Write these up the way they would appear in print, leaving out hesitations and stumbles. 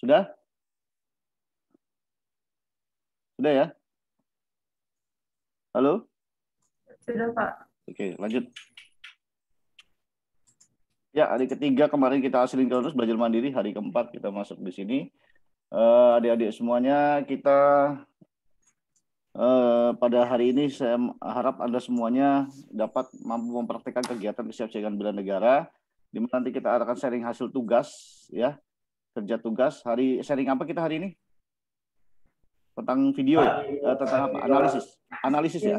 Sudah? Sudah ya? Halo? Sudah, Pak. Oke, lanjut. Ya, hari ketiga kemarin kita asinkronus belajar mandiri, hari keempat kita masuk di sini. Adik-adik semuanya, kita pada hari ini saya harap Anda semuanya dapat mampu mempraktikkan kegiatan kesiapsiagaan bela negara, di mana nanti kita akan sharing hasil tugas, ya, kerja tugas. Sharing apa kita hari ini? Tentang video ya? Tentang apa? Analisis ya?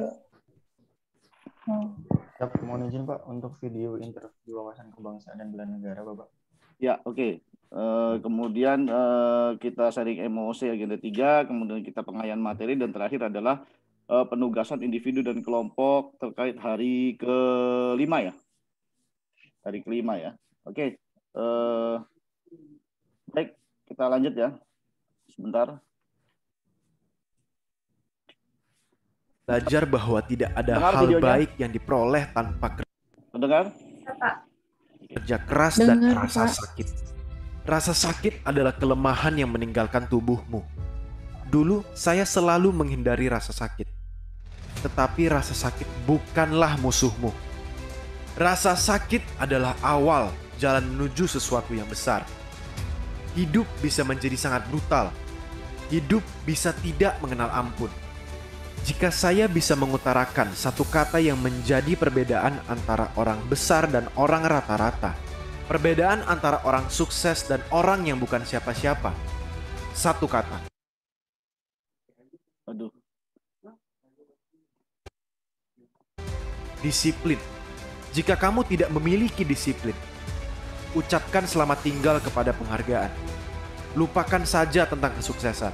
Mohon izin Pak untuk video interview wawasan kebangsaan dan bela negara Bapak. Ya, oke. Kemudian kita sharing emosi agenda 3, kemudian kita pengayaan materi, dan terakhir adalah penugasan individu dan kelompok terkait hari ke-5 ya. Hari ke-5 ya. Oke. Baik, kita lanjut ya. Sebentar. Belajar bahwa tidak ada hal baik yang diperoleh tanpa kerja keras dan rasa sakit. Rasa sakit adalah kelemahan yang meninggalkan tubuhmu. Dulu saya selalu menghindari rasa sakit. Tetapi rasa sakit bukanlah musuhmu. Rasa sakit adalah awal jalan menuju sesuatu yang besar. Hidup bisa menjadi sangat brutal. Hidup bisa tidak mengenal ampun. Jika saya bisa mengutarakan satu kata yang menjadi perbedaan antara orang besar dan orang rata-rata, perbedaan antara orang sukses dan orang yang bukan siapa-siapa, satu kata. Disiplin. Jika kamu tidak memiliki disiplin, ucapkan selamat tinggal kepada penghargaan. Lupakan saja tentang kesuksesan.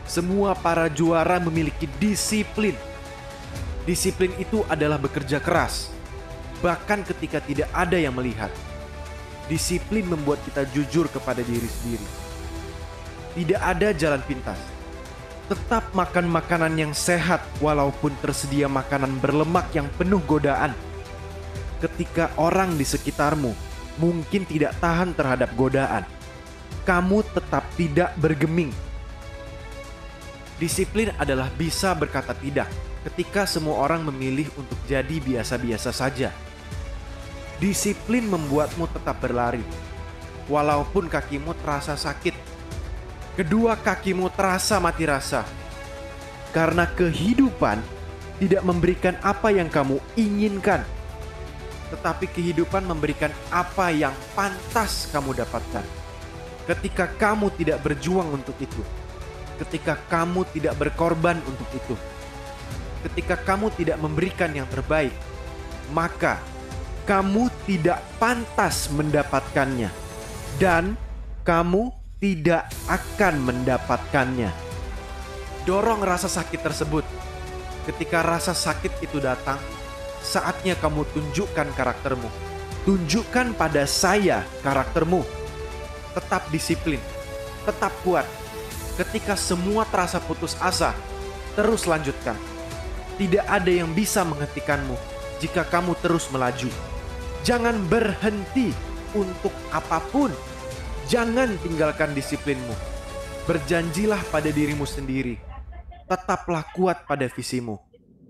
Semua para juara memiliki disiplin. Disiplin itu adalah bekerja keras, bahkan ketika tidak ada yang melihat. Disiplin membuat kita jujur kepada diri sendiri. Tidak ada jalan pintas. Tetap makan makanan yang sehat walaupun tersedia makanan berlemak yang penuh godaan. Ketika orang di sekitarmu mungkin tidak tahan terhadap godaan, kamu tetap tidak bergeming. Disiplin adalah bisa berkata tidak ketika semua orang memilih untuk jadi biasa-biasa saja. Disiplin membuatmu tetap berlari, walaupun kakimu terasa sakit. Kedua kakimu terasa mati rasa, karena kehidupan tidak memberikan apa yang kamu inginkan, tetapi kehidupan memberikan apa yang pantas kamu dapatkan. Ketika kamu tidak berjuang untuk itu, ketika kamu tidak berkorban untuk itu, ketika kamu tidak memberikan yang terbaik, maka kamu tidak pantas mendapatkannya, dan kamu tidak akan mendapatkannya. Dorong rasa sakit tersebut. Ketika rasa sakit itu datang, saatnya kamu tunjukkan karaktermu. Tunjukkan pada saya karaktermu. Tetap disiplin, tetap kuat. Ketika semua terasa putus asa, terus lanjutkan. Tidak ada yang bisa menghentikanmu jika kamu terus melaju. Jangan berhenti untuk apapun. Jangan tinggalkan disiplinmu. Berjanjilah pada dirimu sendiri. Tetaplah kuat pada visimu,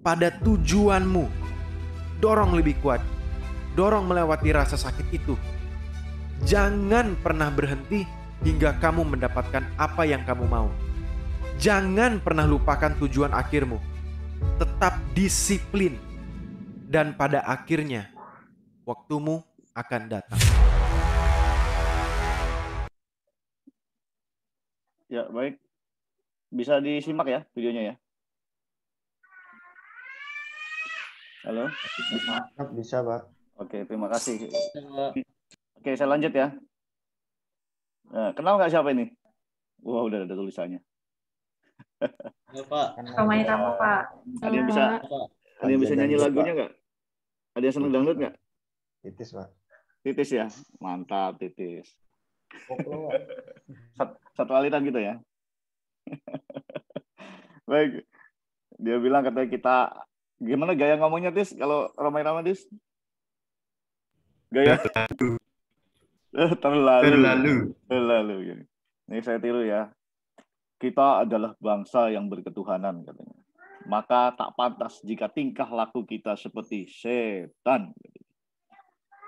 pada tujuanmu. Dorong lebih kuat. Dorong melewati rasa sakit itu. Jangan pernah berhenti hingga kamu mendapatkan apa yang kamu mau. Jangan pernah lupakan tujuan akhirmu. Tetap disiplin. Dan pada akhirnya, waktumu akan datang. Ya, baik. Bisa disimak ya videonya ya? Halo? Bisa, Pak. Oke, terima kasih. Oke, saya lanjut ya. Nah, kenal nggak siapa ini? Wah, udah ada tulisannya. Ya, Pak. Namanya kamu, Pak. Ada yang bisa nyanyi lagunya nggak? Ada yang seneng dangdut nggak? Titis, Pak. Titis ya? Mantap, Titis. Satu aliran gitu ya? Baik. Dia bilang katanya kita... Gimana gaya ngomongnya, Tis? Kalau ramai-ramai, Tis? Gaya? Terlalu. Ini saya tiru ya. Kita adalah bangsa yang berketuhanan katanya. Maka tak pantas jika tingkah laku kita seperti setan.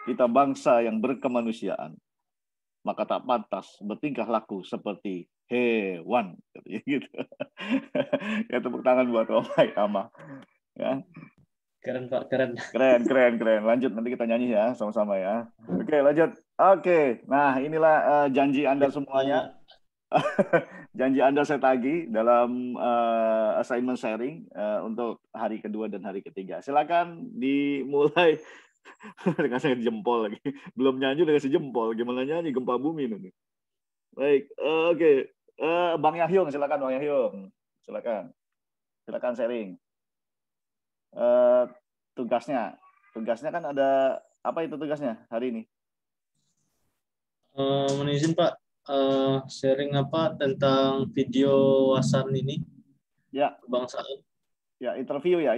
Kita bangsa yang berkemanusiaan. Maka tak pantas bertingkah laku seperti hewan. Gitu. Ya, tepuk tangan buat Omai Ama. Ya. Keren Pak, keren. Keren. Lanjut, nanti kita nyanyi ya, sama-sama ya. Oke, lanjut. Oke, nah inilah janji Anda semuanya. Janji Anda saya tagih dalam assignment sharing untuk hari kedua dan hari ketiga. Silakan dimulai. Dengan saya jempol lagi. Belum nyanyi udah kasih jempol. Gimana nyanyi gempa bumi ini. Baik, oke. Bang Yahyung, silakan Bang Yahyung. Silakan sharing. Tugasnya kan ada apa itu tugasnya hari ini? Mohon izin Pak, sharing apa tentang video wasan ini? Ya. Kebangsaan. Ya, interview ya.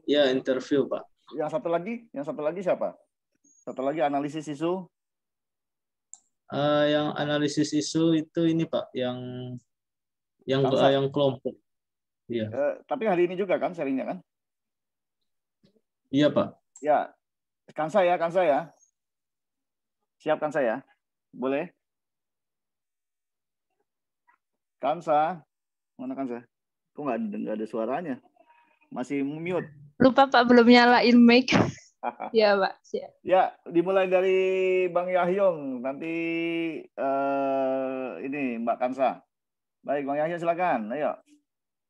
Ya, interview Pak. Yang satu lagi siapa? Satu lagi analisis isu. Yang analisis isu itu ini Pak, yang kelompok. Iya. Tapi hari ini juga kan sharingnya kan? Iya Pak. Ya, Kansa ya. Siap Kansa ya? Boleh? Kansa, mana Kansa? Kok nggak ada suaranya? Masih mute. Lupa Pak, belum nyalain mic. Ya Pak, siap. Ya, dimulai dari Bang Yahyung, nanti ini Mbak Kansa. Baik, Bang Yahyung silakan. Ayo.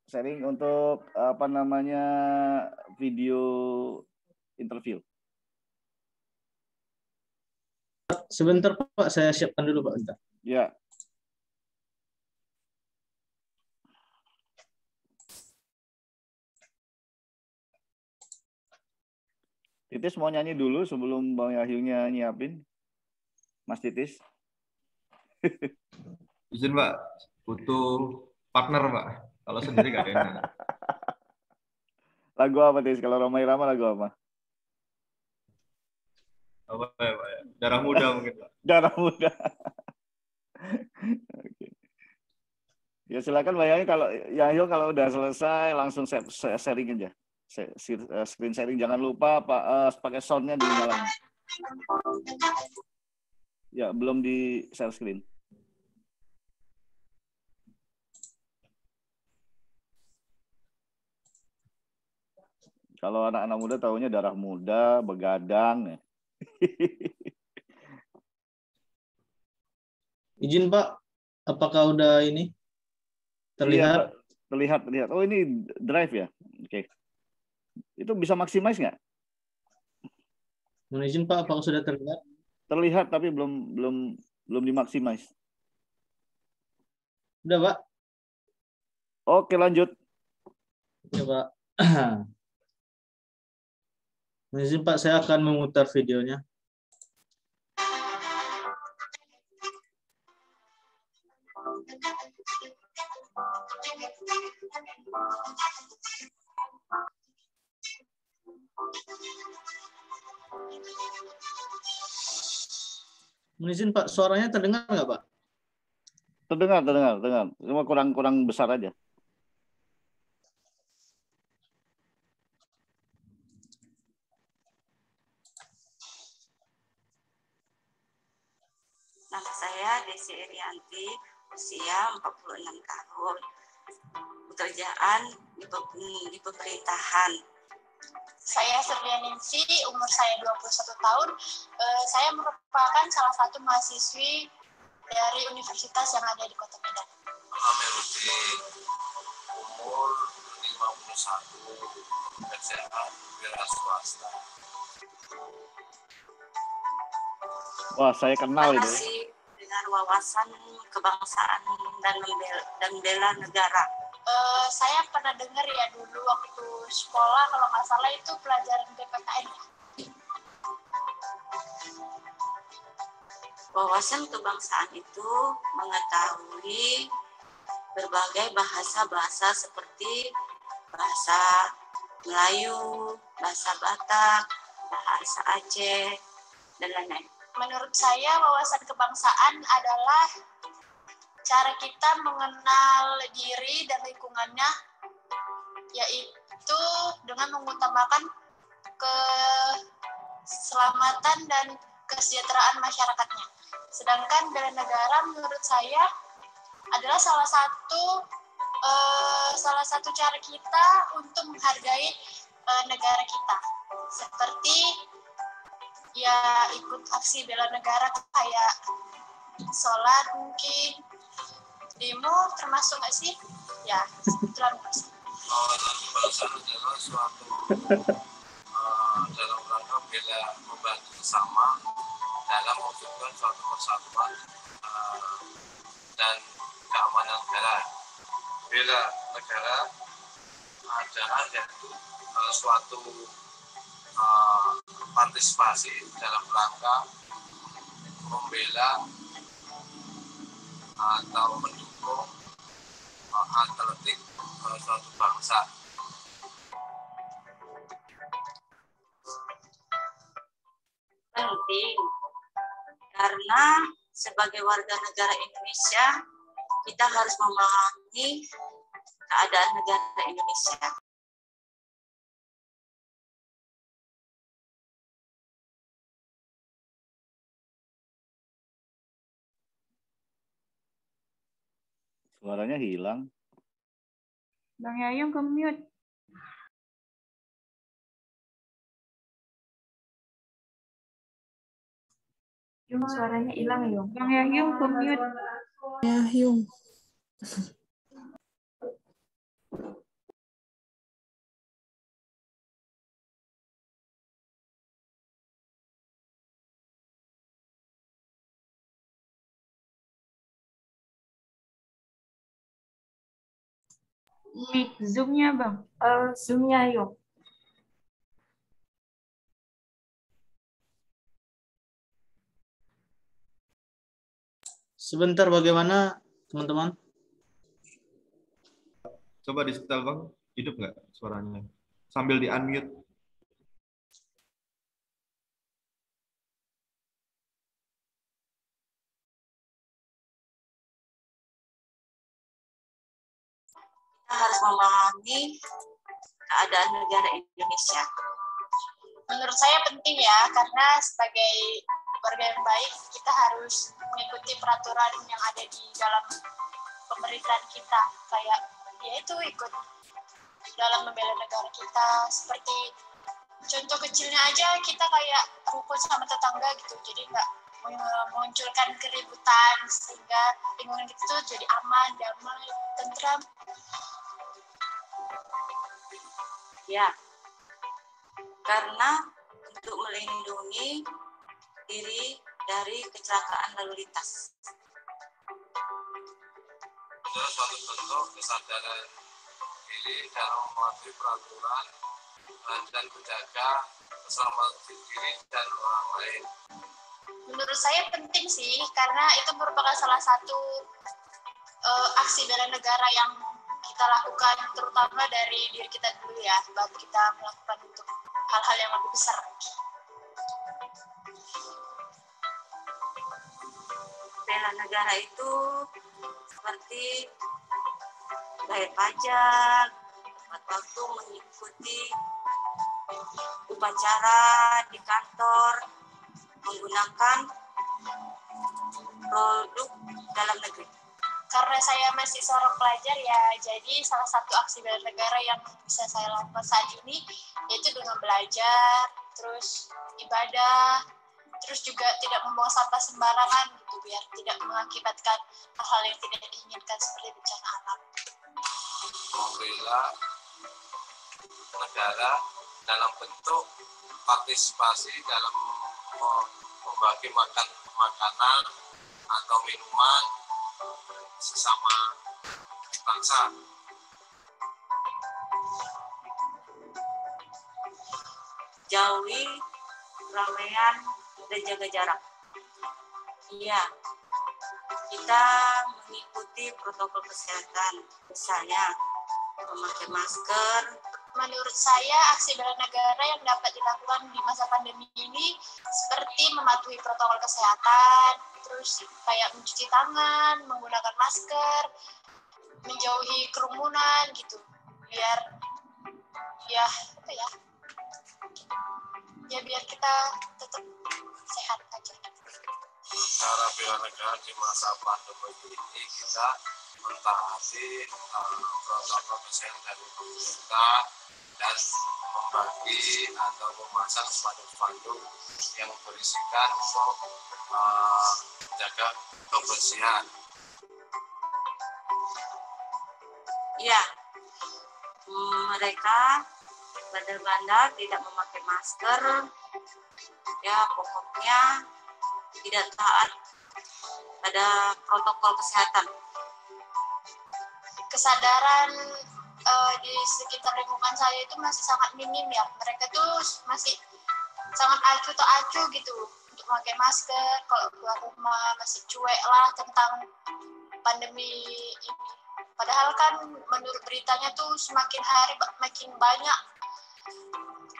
Sharing untuk video interview. Sebentar Pak, saya siapkan dulu Pak. Bentar. Ya. Titis mau nyanyi dulu sebelum Bang Yahyungnya nyiapin. Mas Titis. Izin Pak, butuh partner Pak. Kalau sendiri gak enak. Lagu apa Tis? Kalau Roma Irama lagu apa? Apa ya Pak? Darah Muda mungkin Pak. Darah Muda. Oke. Ya silakan bayangin kalau Yahyung kalau udah selesai langsung sharing aja. Screen sharing, jangan lupa pakai soundnya dinyalain. Ya, belum di share screen. Kalau anak-anak muda tahunya Darah Muda, Begadang. Izin Pak, apakah udah ini terlihat? Iya, terlihat. Oh, ini drive ya? Oke. Itu bisa maximize nggak? Mohon izin Pak, apakah sudah terlihat? Terlihat tapi belum dimaximize. Udah Pak. Oke, lanjut. Ya Pak. Mohon izin Pak, saya akan memutar videonya. Mohon izin Pak, suaranya terdengar nggak Pak? Terdengar. Cuma kurang besar aja. Nama saya Desi Erianti, usia 46 tahun. Pekerjaan di pemerintahan. Saya Serlianingsi, umur saya 21 tahun. Saya merupakan salah satu mahasiswi dari universitas yang ada di Kota Medan. Amerudin, umur 51, pekerjaan wira swasta. Wah, saya kenal itu. Masih dengan wawasan kebangsaan dan bela negara. Saya pernah dengar ya dulu waktu sekolah, kalau nggak salah itu pelajaran PPKN. Wawasan kebangsaan itu mengetahui berbagai bahasa-bahasa seperti bahasa Melayu, bahasa Batak, bahasa Aceh, dan lain-lain. Menurut saya wawasan kebangsaan adalah cara kita mengenal diri dan lingkungannya, yaitu dengan mengutamakan keselamatan dan kesejahteraan masyarakatnya. Sedangkan bela negara menurut saya adalah salah satu cara kita untuk menghargai negara kita. Seperti ya ikut aksi bela negara kayak sholat mungkin, demo termasuk nggak sih? Ya, itulah menurut Kebangsaan adalah suatu dalam rangka bela membantu sesama dalam mewujudkan suatu persatuan dan keamanan negara. Bela negara adalah yaitu suatu partisipasi dalam rangka membela atau mendukung atletik suatu bangsa. Penting karena sebagai warga negara Indonesia kita harus memahami keadaan negara Indonesia. Suaranya hilang. Bang Yayung ke mute. Yung suaranya hilang, Yung. Bang Yayung ke mute. Yayung. Mic Zoom-nya, Bang. Zoom-nya yuk. Sebentar, bagaimana teman-teman? Coba di setel Bang, hidup nggak suaranya? Sambil di unmute. Kita harus memahami keadaan negara Indonesia. menurut saya penting ya, karena sebagai warga yang baik kita harus mengikuti peraturan yang ada di dalam pemerintahan kita, kayak yaitu ikut dalam membela negara kita. Seperti contoh kecilnya aja, kita kayak rukun sama tetangga gitu, jadi nggak memunculkan keributan sehingga lingkungan kita tuh jadi aman, damai, tentram. Ya, karena untuk melindungi diri dari kecelakaan lalu lintas. Adalah suatu bentuk kesadaran diri dalam mematuhi peraturan dan menjaga keselamatan diri dan orang lain. Menurut saya penting sih, karena itu merupakan salah satu aksi bela negara yang kita lakukan, terutama dari diri kita dulu ya, baru kita melakukan untuk hal-hal yang lebih besar. Bela negara itu seperti bayar pajak, tepat waktu mengikuti upacara di kantor, menggunakan produk dalam negeri. Karena saya masih seorang pelajar ya, jadi salah satu aksi bela negara yang bisa saya lakukan saat ini yaitu dengan belajar, terus ibadah, terus juga tidak membuang sampah sembarangan gitu, biar tidak mengakibatkan hal-hal yang tidak diinginkan seperti bencana alam. Membela negara dalam bentuk partisipasi dalam membagi makanan atau minuman sesama bangsa. Jauhi keramaian dan jaga jarak. Iya, kita mengikuti protokol kesehatan, misalnya memakai masker, menurut saya aksi bela negara yang dapat dilakukan di masa pandemi ini seperti mematuhi protokol kesehatan, terus kayak mencuci tangan, menggunakan masker, menjauhi kerumunan gitu, biar biar kita tetap sehat aja. Cara bela negara di masa pandemi ini kita mentaati protokol kesehatan pemerintah dan membagi atau memasang spanduk-spanduk yang berisikan untuk menjaga kebersihan. Ya, mereka bandar-bandar tidak memakai masker, ya pokoknya tidak taat pada protokol kesehatan. Kesadaran di sekitar lingkungan saya itu masih sangat minim ya. Mereka tuh masih sangat acuh gitu untuk memakai masker. Kalau keluar rumah masih cuek lah tentang pandemi ini. Padahal kan menurut beritanya tuh semakin hari makin banyak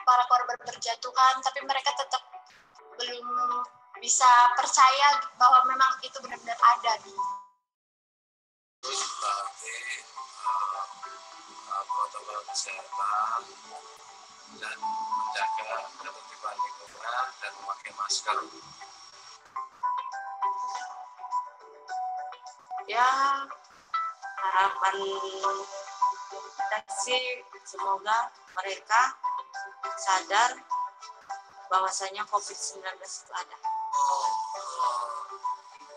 para korban berjatuhan, tapi mereka tetap belum bisa percaya bahwa memang itu benar-benar ada. Terus berarti protokol kesehatan dan menjaga ketertiban lingkungan dan memakai masker. Ya, harapan kita sih semoga mereka sadar bahwasanya COVID-19 itu ada.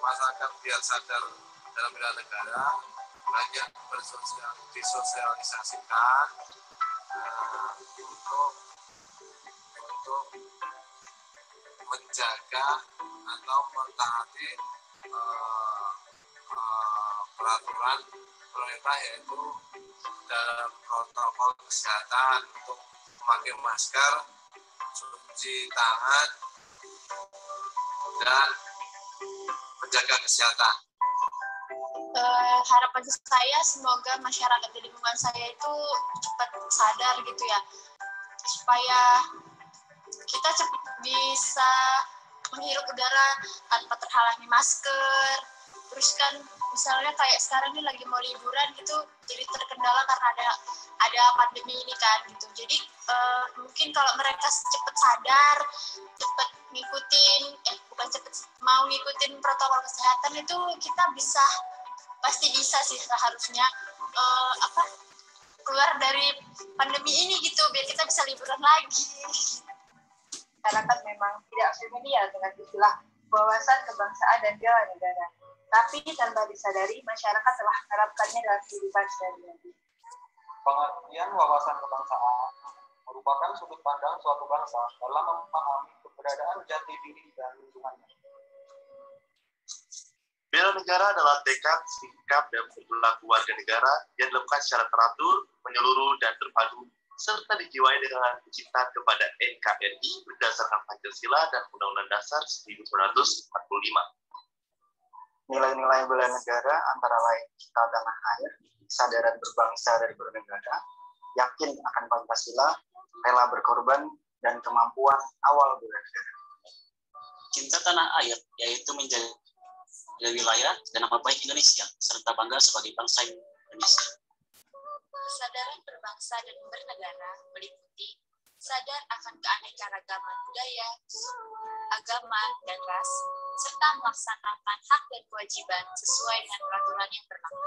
Masyarakat biar sadar dalam bela negara, banyak disosialisasikan untuk menjaga atau mentaati peraturan pemerintah, yaitu dalam protokol kesehatan untuk memakai masker, cuci tangan, dan menjaga kesehatan. Harapan saya semoga masyarakat di lingkungan saya itu cepat sadar gitu ya, supaya kita cepat bisa menghirup udara tanpa terhalangi masker. Terus kan misalnya kayak sekarang ini lagi mau liburan gitu, jadi terkendala karena ada pandemi ini kan gitu. Jadi mungkin kalau mereka cepat sadar, cepat mau ngikutin protokol kesehatan itu kita pasti bisa sih seharusnya keluar dari pandemi ini gitu, biar kita bisa liburan lagi. Karena kan memang tidak familiar dengan istilah wawasan kebangsaan dan bela negara. Tapi tanpa disadari, masyarakat telah menerapkannya dalam kehidupan sehari-hari. Pengertian wawasan kebangsaan merupakan sudut pandang suatu bangsa dalam memahami keberadaan jati diri dan lingkungannya. Bela negara adalah tekad, sikap, dan perilaku warga negara yang dilakukan secara teratur, menyeluruh, dan terpadu, serta dijiwai dengan kecintaan kepada NKRI berdasarkan Pancasila dan Undang-Undang Dasar 1945. Nilai-nilai bela negara antara lain cinta tanah air, kesadaran berbangsa dan bernegara, yakin akan Pancasila, rela berkorban, dan kemampuan awal bela negara. Cinta tanah air, yaitu menjaga wilayah dan nama baik Indonesia, serta bangga sebagai bangsa Indonesia. Kesadaran berbangsa dan bernegara meliputi sadar akan keanekaragaman budaya, agama, dan ras, serta melaksanakan hak dan kewajiban sesuai dengan peraturan yang berlaku.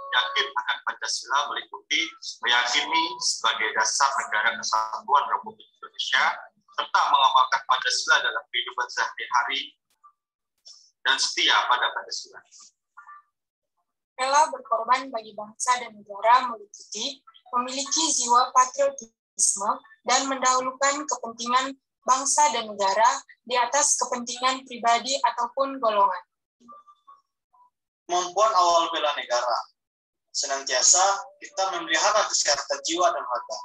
Yakin akan Pancasila meliputi meyakini sebagai dasar negara kesatuan Republik Indonesia, serta mengamalkan Pancasila dalam kehidupan sehari-hari dan setia pada Pancasila. Rela berkorban bagi bangsa dan negara meliputi memiliki jiwa patriotisme dan mendahulukan kepentingan bangsa dan negara di atas kepentingan pribadi ataupun golongan. Kemampuan awal bela negara. Senantiasa kita memelihara kesehatan jiwa dan raga,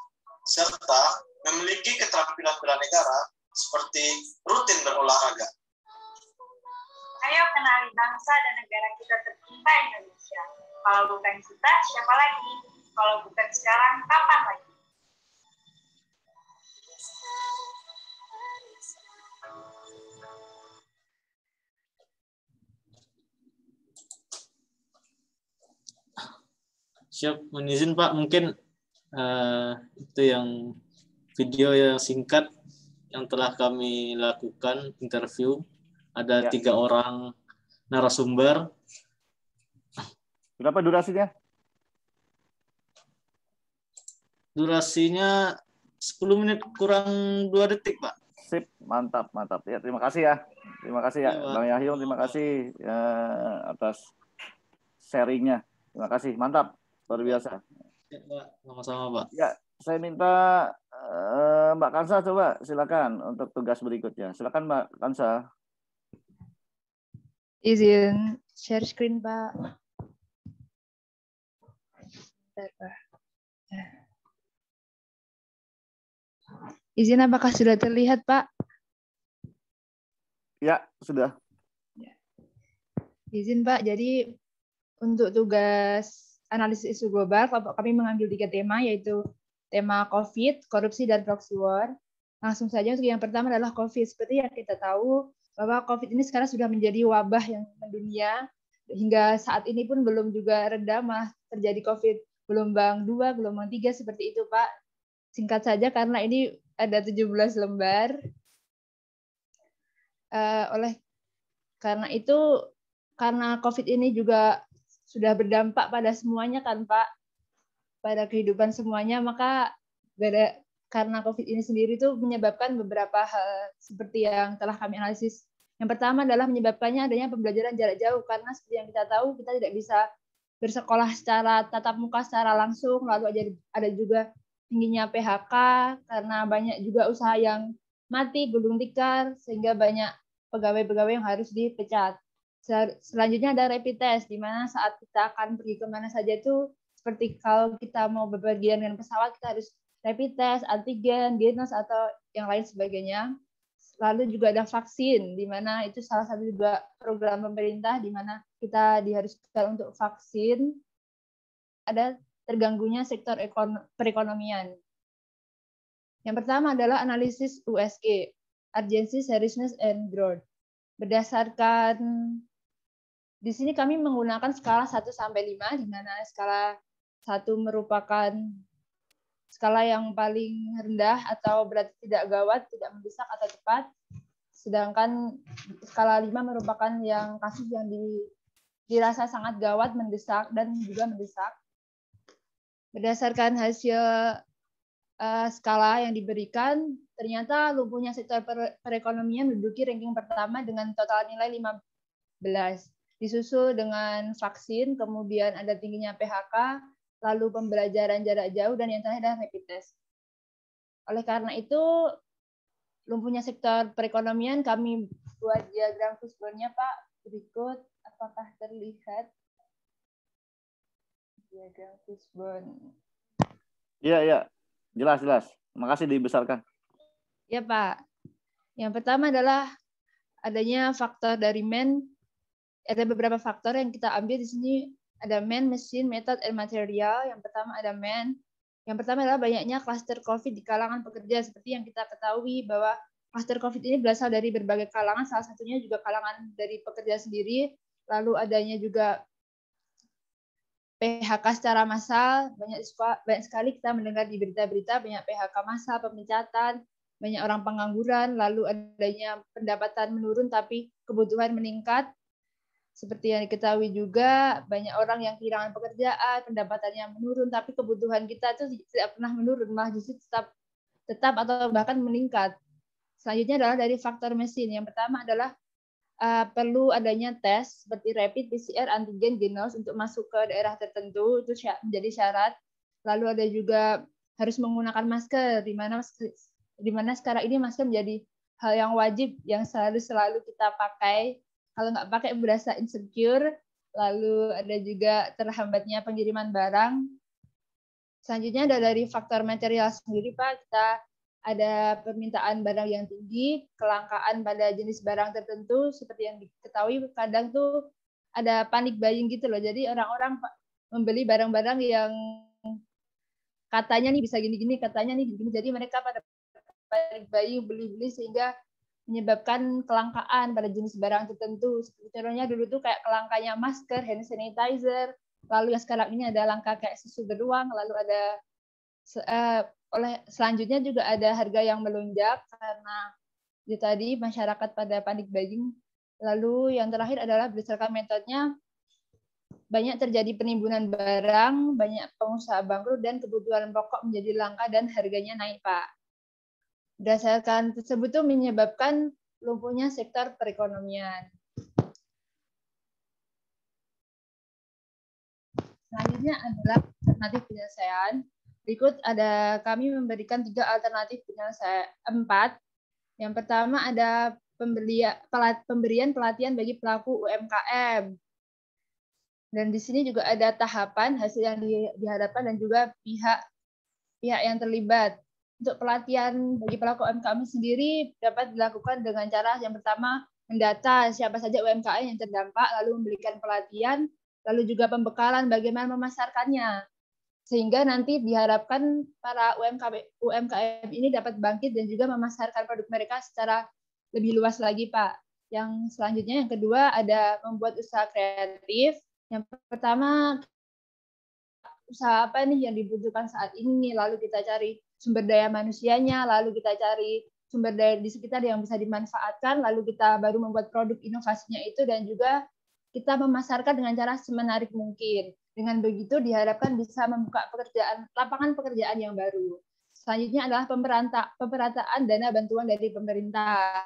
serta memiliki keterampilan bela negara seperti rutin berolahraga. Ayo kenali bangsa dan negara kita tercinta Indonesia. Kalau bukan kita, siapa lagi? Kalau bukan sekarang, kapan lagi? Siap, mohon izin Pak, mungkin itu yang video yang singkat yang telah kami lakukan interview. Ada 3 orang narasumber. Berapa durasinya? Durasinya 10 menit kurang 2 detik, Pak. Sip, mantap, mantap. Ya, terima kasih ya. Terima kasih ya, Bang Yahyung. Terima kasih ya, atas sharingnya. Terima kasih, mantap. Luar biasa. Ya, Pak. Sama-sama, Pak. Ya, saya minta Mbak Kansa coba silakan untuk tugas berikutnya. Silakan Mbak Kansa. Izin share screen, Pak. Bentar, Pak. Izin apakah sudah terlihat, Pak? Ya, sudah. Izin, Pak. Jadi untuk tugas analisis isu global, kami mengambil 3 tema, yaitu tema COVID, korupsi, dan proxy war. Langsung saja untuk yang pertama adalah COVID. Seperti yang kita tahu, bahwa COVID ini sekarang sudah menjadi wabah yang mendunia. Hingga saat ini pun belum juga reda, malah terjadi COVID gelombang 2, gelombang 3, seperti itu, Pak. Singkat saja, karena ini ada 17 lembar. Oleh karena itu, karena COVID ini juga sudah berdampak pada semuanya kan, Pak, pada kehidupan semuanya, maka karena COVID ini sendiri itu menyebabkan beberapa hal seperti yang telah kami analisis. Yang pertama adalah menyebabkannya adanya pembelajaran jarak jauh, karena seperti yang kita tahu, kita tidak bisa bersekolah secara tatap muka secara langsung, lalu ada juga tingginya PHK, karena banyak juga usaha yang mati, gulung tikar, sehingga banyak pegawai-pegawai yang harus dipecat. Selanjutnya ada rapid test, di mana saat kita akan pergi kemana saja itu, seperti kalau kita mau bepergian dengan pesawat, kita harus rapid test, antigen, genos, atau yang lain sebagainya. Lalu juga ada vaksin, di mana itu salah satu juga program pemerintah, di mana kita diharuskan untuk vaksin. Ada terganggunya sektor perekonomian. Yang pertama adalah analisis USG, Urgency, Seriousness, and Growth. Berdasarkan, di sini kami menggunakan skala 1-5, di mana skala 1 merupakan skala yang paling rendah atau berarti tidak gawat, tidak mendesak atau cepat. Sedangkan skala 5 merupakan yang kasus yang dirasa sangat gawat, mendesak, dan juga mendesak. Berdasarkan hasil skala yang diberikan, ternyata lumpuhnya sektor perekonomian menduduki ranking pertama dengan total nilai 15. Disusul dengan vaksin, kemudian ada tingginya PHK, lalu pembelajaran jarak jauh, dan yang terakhir adalah rapid test. Oleh karena itu, lumpuhnya sektor perekonomian, kami buat diagram fishbone-nya, Pak. Berikut, apakah terlihat diagram fishbone? Iya. Jelas. Terima kasih dibesarkan. Ya, Pak. Yang pertama adalah adanya faktor dari man. Ada beberapa faktor yang kita ambil di sini. Ada man, machine, method, and material. Yang pertama ada man. Yang pertama adalah banyaknya kluster COVID di kalangan pekerja. Seperti yang kita ketahui bahwa kluster COVID ini berasal dari berbagai kalangan. Salah satunya juga kalangan dari pekerja sendiri. Lalu adanya juga PHK secara massal. Banyak sekali kita mendengar di berita-berita banyak PHK massal, pemecatan, banyak orang pengangguran, lalu adanya pendapatan menurun tapi kebutuhan meningkat. Seperti yang diketahui juga, banyak orang yang kehilangan pekerjaan, pendapatannya menurun, tapi kebutuhan kita itu tidak pernah menurun, malah justru tetap atau bahkan meningkat. Selanjutnya adalah dari faktor mesin. Yang pertama adalah perlu adanya tes seperti rapid, PCR, antigen, genos untuk masuk ke daerah tertentu, itu menjadi syarat. Lalu ada juga harus menggunakan masker, di mana sekarang ini masker menjadi hal yang wajib, yang selalu kita pakai. Kalau nggak pakai berasa insecure. Lalu ada juga terhambatnya pengiriman barang. Selanjutnya ada dari faktor material sendiri, Pak. Kita ada permintaan barang yang tinggi, kelangkaan pada jenis barang tertentu, seperti yang diketahui kadang tuh ada panic buying gitu loh. Jadi orang-orang membeli barang-barang yang katanya nih bisa gini-gini, katanya nih gini. Jadi mereka pada panik buying, beli-beli sehingga menyebabkan kelangkaan pada jenis barang tertentu. Contohnya dulu tuh kayak kelangkanya masker, hand sanitizer, lalu yang sekarang ini ada langka kayak susu beruang, lalu ada selanjutnya juga ada harga yang melonjak karena itu tadi masyarakat pada panik buying. Lalu yang terakhir adalah berdasarkan metodenya banyak terjadi penimbunan barang, banyak pengusaha bangkrut dan kebutuhan pokok menjadi langka dan harganya naik, Pak. Berdasarkan tersebut tuh menyebabkan lumpuhnya sektor perekonomian. Selanjutnya adalah alternatif penyelesaian. Berikut ada kami memberikan 3 alternatif penyelesaian 4. Yang pertama ada pemberian pelatihan bagi pelaku UMKM. Dan di sini juga ada tahapan, hasil yang diharapkan dan juga pihak yang terlibat. Untuk pelatihan bagi pelaku UMKM sendiri dapat dilakukan dengan cara yang pertama mendata siapa saja UMKM yang terdampak, lalu memberikan pelatihan, lalu juga pembekalan bagaimana memasarkannya. Sehingga nanti diharapkan para UMKM ini dapat bangkit dan juga memasarkan produk mereka secara lebih luas lagi, Pak. Yang selanjutnya, yang kedua, ada membuat usaha kreatif. Yang pertama, usaha apa nih yang dibutuhkan saat ini, lalu kita cari sumber daya manusianya, lalu kita cari sumber daya di sekitar yang bisa dimanfaatkan, lalu kita baru membuat produk inovasinya itu, dan juga kita memasarkan dengan cara semenarik mungkin. Dengan begitu diharapkan bisa membuka lapangan pekerjaan yang baru. Selanjutnya adalah pemerataan dana bantuan dari pemerintah.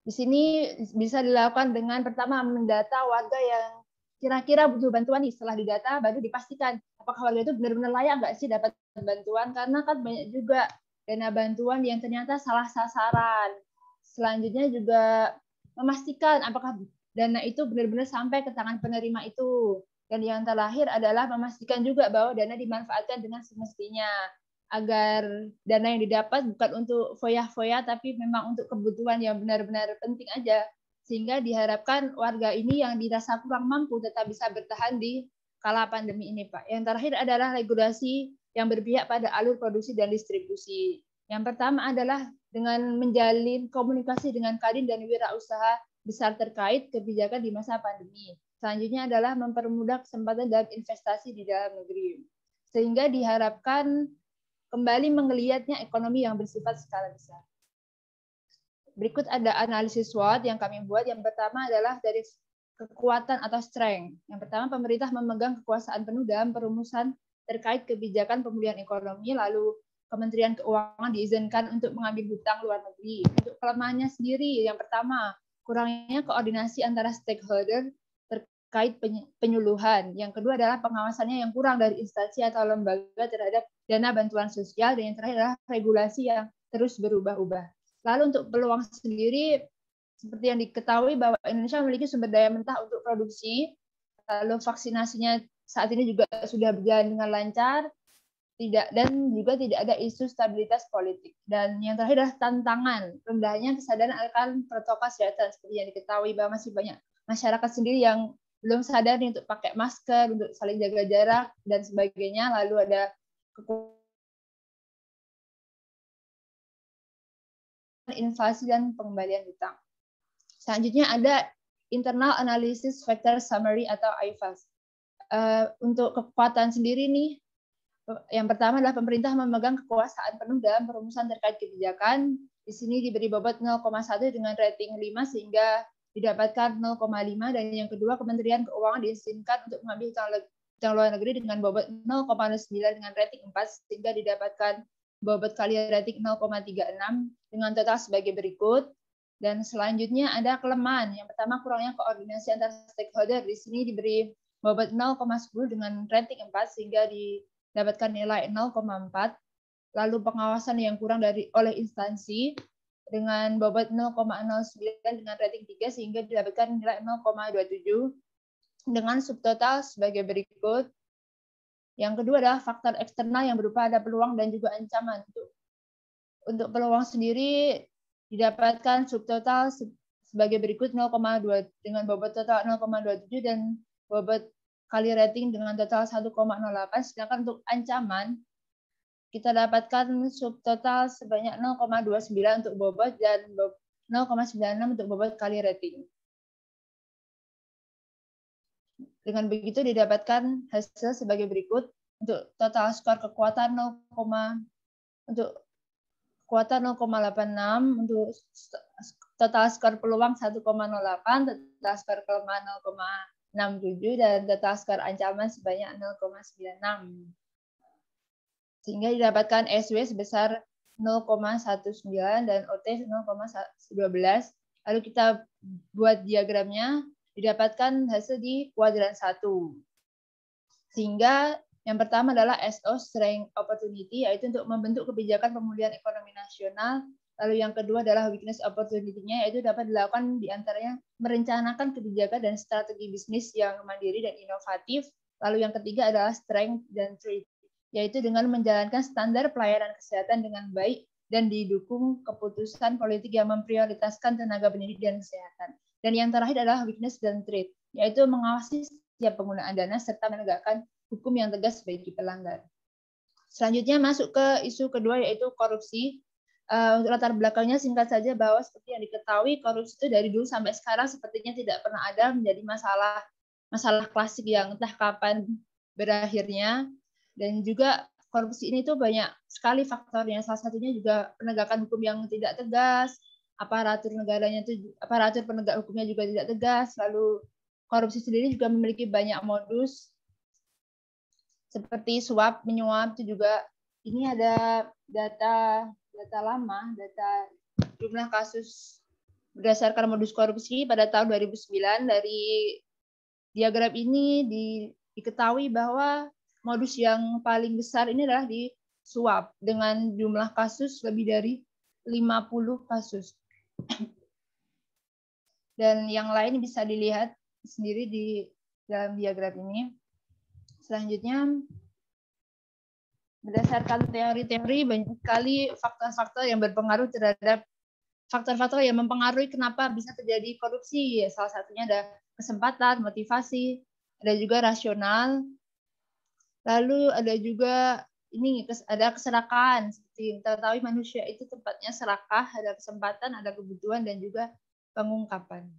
Di sini bisa dilakukan dengan pertama mendata warga yang kira-kira butuh bantuan nih. Setelah didata baru dipastikan apakah warga itu benar-benar layak nggak sih dapat bantuan, karena kan banyak juga dana bantuan yang ternyata salah sasaran. Selanjutnya juga memastikan apakah dana itu benar-benar sampai ke tangan penerima itu. Dan yang terakhir adalah memastikan juga bahwa dana dimanfaatkan dengan semestinya, agar dana yang didapat bukan untuk foya-foya, tapi memang untuk kebutuhan yang benar-benar penting aja. Sehingga diharapkan warga ini yang dirasa kurang mampu tetap bisa bertahan di kala pandemi ini, Pak. Yang terakhir adalah regulasi yang berpihak pada alur produksi dan distribusi. Yang pertama adalah dengan menjalin komunikasi dengan kadin dan wirausaha besar terkait kebijakan di masa pandemi. Selanjutnya adalah mempermudah kesempatan dalam investasi di dalam negeri. Sehingga diharapkan kembali menggeliatnya ekonomi yang bersifat skala besar. Berikut ada analisis SWOT yang kami buat. Yang pertama adalah dari kekuatan atau strength. Yang pertama, pemerintah memegang kekuasaan penuh dalam perumusan terkait kebijakan pemulihan ekonomi, lalu Kementerian Keuangan diizinkan untuk mengambil hutang luar negeri. Untuk kelemahannya sendiri, yang pertama, kurangnya koordinasi antara stakeholder terkait penyuluhan. Yang kedua adalah pengawasannya yang kurang dari instansi atau lembaga terhadap dana bantuan sosial. Dan yang terakhir adalah regulasi yang terus berubah-ubah. Lalu untuk peluang sendiri, seperti yang diketahui bahwa Indonesia memiliki sumber daya mentah untuk produksi, lalu vaksinasinya saat ini juga sudah berjalan dengan lancar, dan juga tidak ada isu stabilitas politik. Dan yang terakhir adalah tantangan, rendahnya kesadaran akan protokol kesehatan, seperti yang diketahui bahwa masih banyak masyarakat sendiri yang belum sadar nih untuk pakai masker, untuk saling jaga jarak, dan sebagainya. Lalu ada inflasi dan pengembalian hutang. Selanjutnya ada internal analysis factor summary atau IFAS. Untuk kekuatan sendiri nih, yang pertama adalah pemerintah memegang kekuasaan penuh dalam perumusan terkait kebijakan. Di sini diberi bobot 0,1 dengan rating 5 sehingga didapatkan 0,5, dan yang kedua Kementerian Keuangan diizinkan untuk mengambil utang luar negeri dengan bobot 0,9 dengan rating 4 sehingga didapatkan bobot kali rating 0,36 dengan total sebagai berikut. Dan selanjutnya ada kelemahan. Yang pertama, kurangnya koordinasi antar stakeholder. Di sini diberi bobot 0,10 dengan rating 4 sehingga didapatkan nilai 0,4. Lalu pengawasan yang kurang oleh instansi dengan bobot 0,09 dengan rating 3 sehingga didapatkan nilai 0,27 dengan subtotal sebagai berikut. Yang kedua adalah faktor eksternal yang berupa ada peluang dan juga ancaman. Untuk peluang sendiri didapatkan subtotal sebagai berikut 0,2 dengan bobot total 0,27 dan bobot kali rating dengan total 1,08, sedangkan untuk ancaman kita dapatkan subtotal sebanyak 0,29 untuk bobot dan 0,96 untuk bobot kali rating. Dengan begitu didapatkan hasil sebagai berikut. Untuk total skor kekuatan untuk kekuatan 0,86, untuk total skor peluang 1,08, total skor kelemahan 0,67, dan total skor ancaman sebanyak 0,96. Sehingga didapatkan SW sebesar 0,19 dan OT 0,12. Lalu kita buat diagramnya, didapatkan hasil di kuadran 1. Sehingga yang pertama adalah SO, Strength Opportunity, yaitu untuk membentuk kebijakan pemulihan ekonomi nasional. Lalu yang kedua adalah Weakness Opportunity-nya, yaitu dapat dilakukan diantaranya merencanakan kebijakan dan strategi bisnis yang mandiri dan inovatif. Lalu yang ketiga adalah Strength dan Threat, yaitu dengan menjalankan standar pelayanan kesehatan dengan baik dan didukung keputusan politik yang memprioritaskan tenaga pendidik dan kesehatan. Dan yang terakhir adalah Weakness dan Threat, yaitu mengawasi setiap penggunaan dana serta menegakkan hukum yang tegas bagi pelanggar. Selanjutnya masuk ke isu kedua, yaitu korupsi. Untuk latar belakangnya singkat saja bahwa seperti yang diketahui, korupsi itu dari dulu sampai sekarang sepertinya tidak pernah ada menjadi masalah klasik yang entah kapan berakhirnya. Dan juga korupsi ini tuh banyak sekali faktornya. Salah satunya juga penegakan hukum yang tidak tegas, aparatur penegak hukumnya juga tidak tegas. Lalu korupsi sendiri juga memiliki banyak modus seperti suap menyuap. Itu juga ini ada data lama, data jumlah kasus berdasarkan modus korupsi pada tahun 2009. Dari diagram ini diketahui bahwa modus yang paling besar ini adalah di suap dengan jumlah kasus lebih dari 50 kasus. Dan yang lain bisa dilihat sendiri di dalam diagram ini. Selanjutnya, berdasarkan teori-teori, banyak sekali faktor-faktor yang berpengaruh terhadap faktor-faktor yang mempengaruhi kenapa bisa terjadi korupsi. Salah satunya ada kesempatan, motivasi, ada juga rasional. Lalu ada juga ada keserakahan. Seperti kita tahu manusia itu tempatnya serakah, ada kesempatan, ada kebutuhan, dan juga pengungkapan.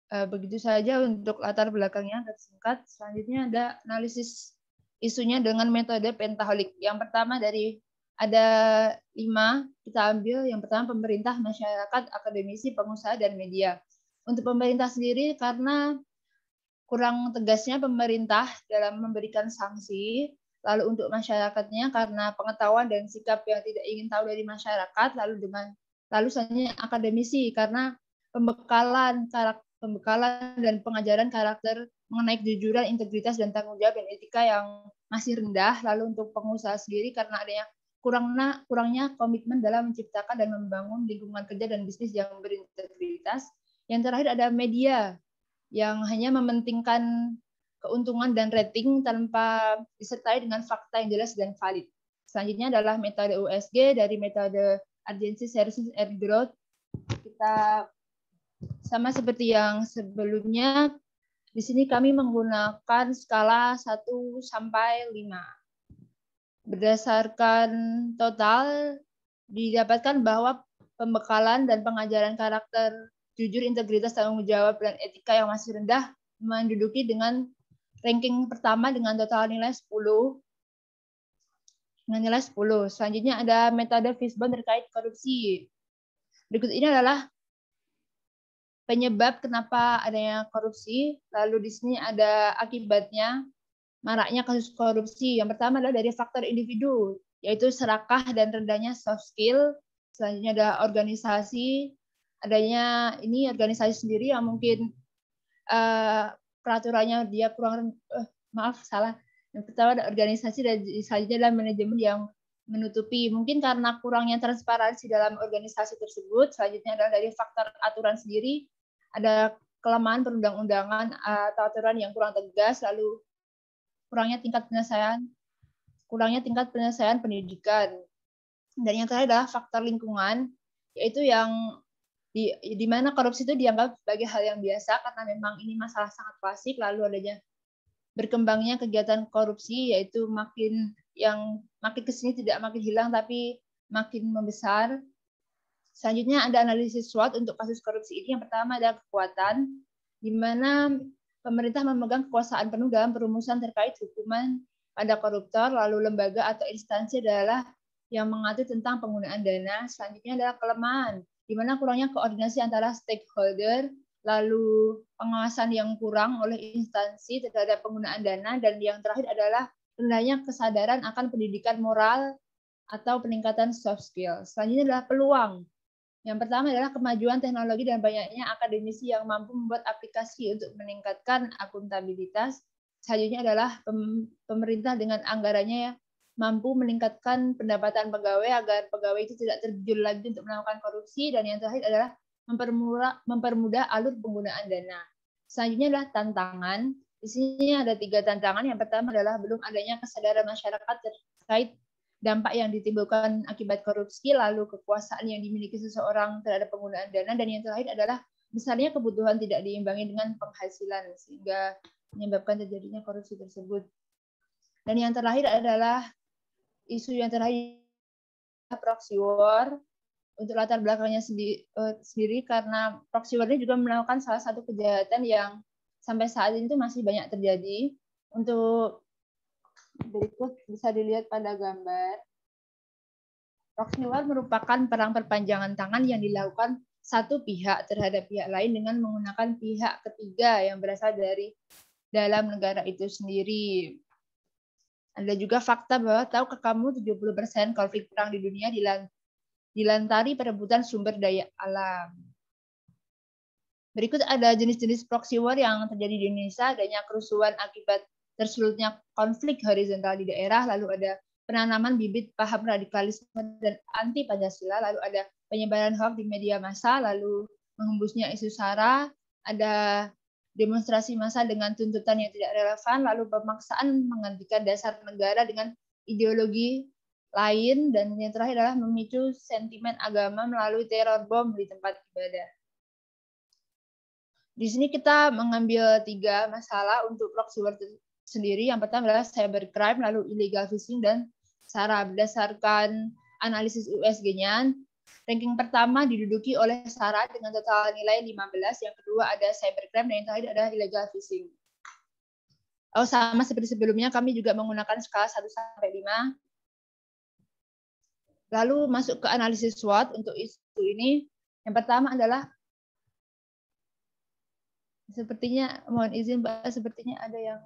Begitu saja untuk latar belakangnya singkat. Selanjutnya ada analisis isunya dengan metode pentaholik. Yang pertama ada 5 kita ambil. Yang pertama pemerintah, masyarakat, akademisi, pengusaha, dan media. Untuk pemerintah sendiri karena kurang tegasnya pemerintah dalam memberikan sanksi. Lalu untuk masyarakatnya karena pengetahuan dan sikap yang tidak ingin tahu dari masyarakat. Lalu selanjutnya akademisi karena pembekalan dan pengajaran karakter mengenai kejujuran, integritas, dan tanggung jawab dan etika yang masih rendah. Lalu untuk pengusaha sendiri karena adanya kurangnya komitmen dalam menciptakan dan membangun lingkungan kerja dan bisnis yang berintegritas. Yang terakhir ada media yang hanya mementingkan keuntungan dan rating tanpa disertai dengan fakta yang jelas dan valid. Selanjutnya adalah metode USG dari metode Urgency, Services, and Growth. Kita sama seperti yang sebelumnya, di sini kami menggunakan skala 1 sampai 5. Berdasarkan total, didapatkan bahwa pembekalan dan pengajaran karakter jujur, integritas, tanggung jawab, dan etika yang masih rendah menduduki dengan ranking pertama dengan total nilai 10. Selanjutnya ada metode Fishbone terkait korupsi. Berikut ini adalah penyebab kenapa adanya korupsi. Lalu di sini ada akibatnya maraknya kasus korupsi. Yang pertama adalah dari faktor individu, yaitu serakah dan rendahnya soft skill. Selanjutnya ada organisasi, adanya organisasi sendiri yang mungkin peraturannya dia kurang Yang pertama ada organisasi, dan selanjutnya adalah manajemen yang menutupi. Mungkin karena kurangnya transparansi dalam organisasi tersebut. Selanjutnya adalah dari faktor aturan sendiri, ada kelemahan perundang-undangan atau aturan yang kurang tegas, lalu kurangnya tingkat penyelesaian pendidikan. Dan yang terakhir adalah faktor lingkungan, yaitu yang di mana korupsi itu dianggap sebagai hal yang biasa karena memang ini masalah sangat klasik, lalu adanya berkembangnya kegiatan korupsi yaitu makin kesini tidak makin hilang tapi makin membesar. Selanjutnya ada analisis SWOT untuk kasus korupsi ini. Yang pertama ada kekuatan, di mana pemerintah memegang kekuasaan penuh dalam perumusan terkait hukuman pada koruptor, lalu lembaga atau instansi adalah yang mengatur tentang penggunaan dana. Selanjutnya adalah kelemahan, di mana kurangnya koordinasi antara stakeholder, lalu pengawasan yang kurang oleh instansi terhadap penggunaan dana, dan yang terakhir adalah rendahnya kesadaran akan pendidikan moral atau peningkatan soft skill. Selanjutnya adalah peluang. Yang pertama adalah kemajuan teknologi dan banyaknya akademisi yang mampu membuat aplikasi untuk meningkatkan akuntabilitas. Selanjutnya adalah pemerintah dengan anggarannya mampu meningkatkan pendapatan pegawai agar pegawai itu tidak terjun lagi untuk melakukan korupsi. Dan yang terakhir adalah mempermudah alur penggunaan dana. Selanjutnya adalah tantangan. Di sini ada 3 tantangan. Yang pertama adalah belum adanya kesadaran masyarakat terkait dampak yang ditimbulkan akibat korupsi, lalu kekuasaan yang dimiliki seseorang terhadap penggunaan dana, dan yang terakhir adalah besarnya kebutuhan tidak diimbangi dengan penghasilan sehingga menyebabkan terjadinya korupsi tersebut. Dan yang terakhir adalah isu yang terakhir, proxy war. Untuk latar belakangnya sendiri karena proxy war ini juga melakukan salah satu kejahatan yang sampai saat ini itu masih banyak terjadi. Untuk berikut bisa dilihat pada gambar. Proxy war merupakan perang perpanjangan tangan yang dilakukan satu pihak terhadap pihak lain dengan menggunakan pihak ketiga yang berasal dari dalam negara itu sendiri. Ada juga fakta bahwa tahukah kamu 70% konflik perang di dunia dilantari perebutan sumber daya alam. Berikut ada jenis-jenis proxy war yang terjadi di Indonesia, adanya kerusuhan akibat tersulutnya konflik horizontal di daerah, lalu ada penanaman bibit paham radikalisme dan anti Pancasila, lalu ada penyebaran hoax di media massa, lalu menghembusnya isu SARA, ada demonstrasi massa dengan tuntutan yang tidak relevan, lalu pemaksaan menggantikan dasar negara dengan ideologi lain, dan yang terakhir adalah memicu sentimen agama melalui teror bom di tempat ibadah. Di sini kita mengambil 3 masalah untuk proxy war sendiri. Yang pertama adalah cybercrime, lalu illegal fishing, dan SARA. Berdasarkan analisis USG-nya, ranking pertama diduduki oleh SARA dengan total nilai 15, yang kedua ada cybercrime, dan yang terakhir adalah illegal fishing. Oh, sama seperti sebelumnya, kami juga menggunakan skala 1-5. Lalu masuk ke analisis SWOT untuk isu ini. Yang pertama adalah, sepertinya, mohon izin Mbak, sepertinya ada yang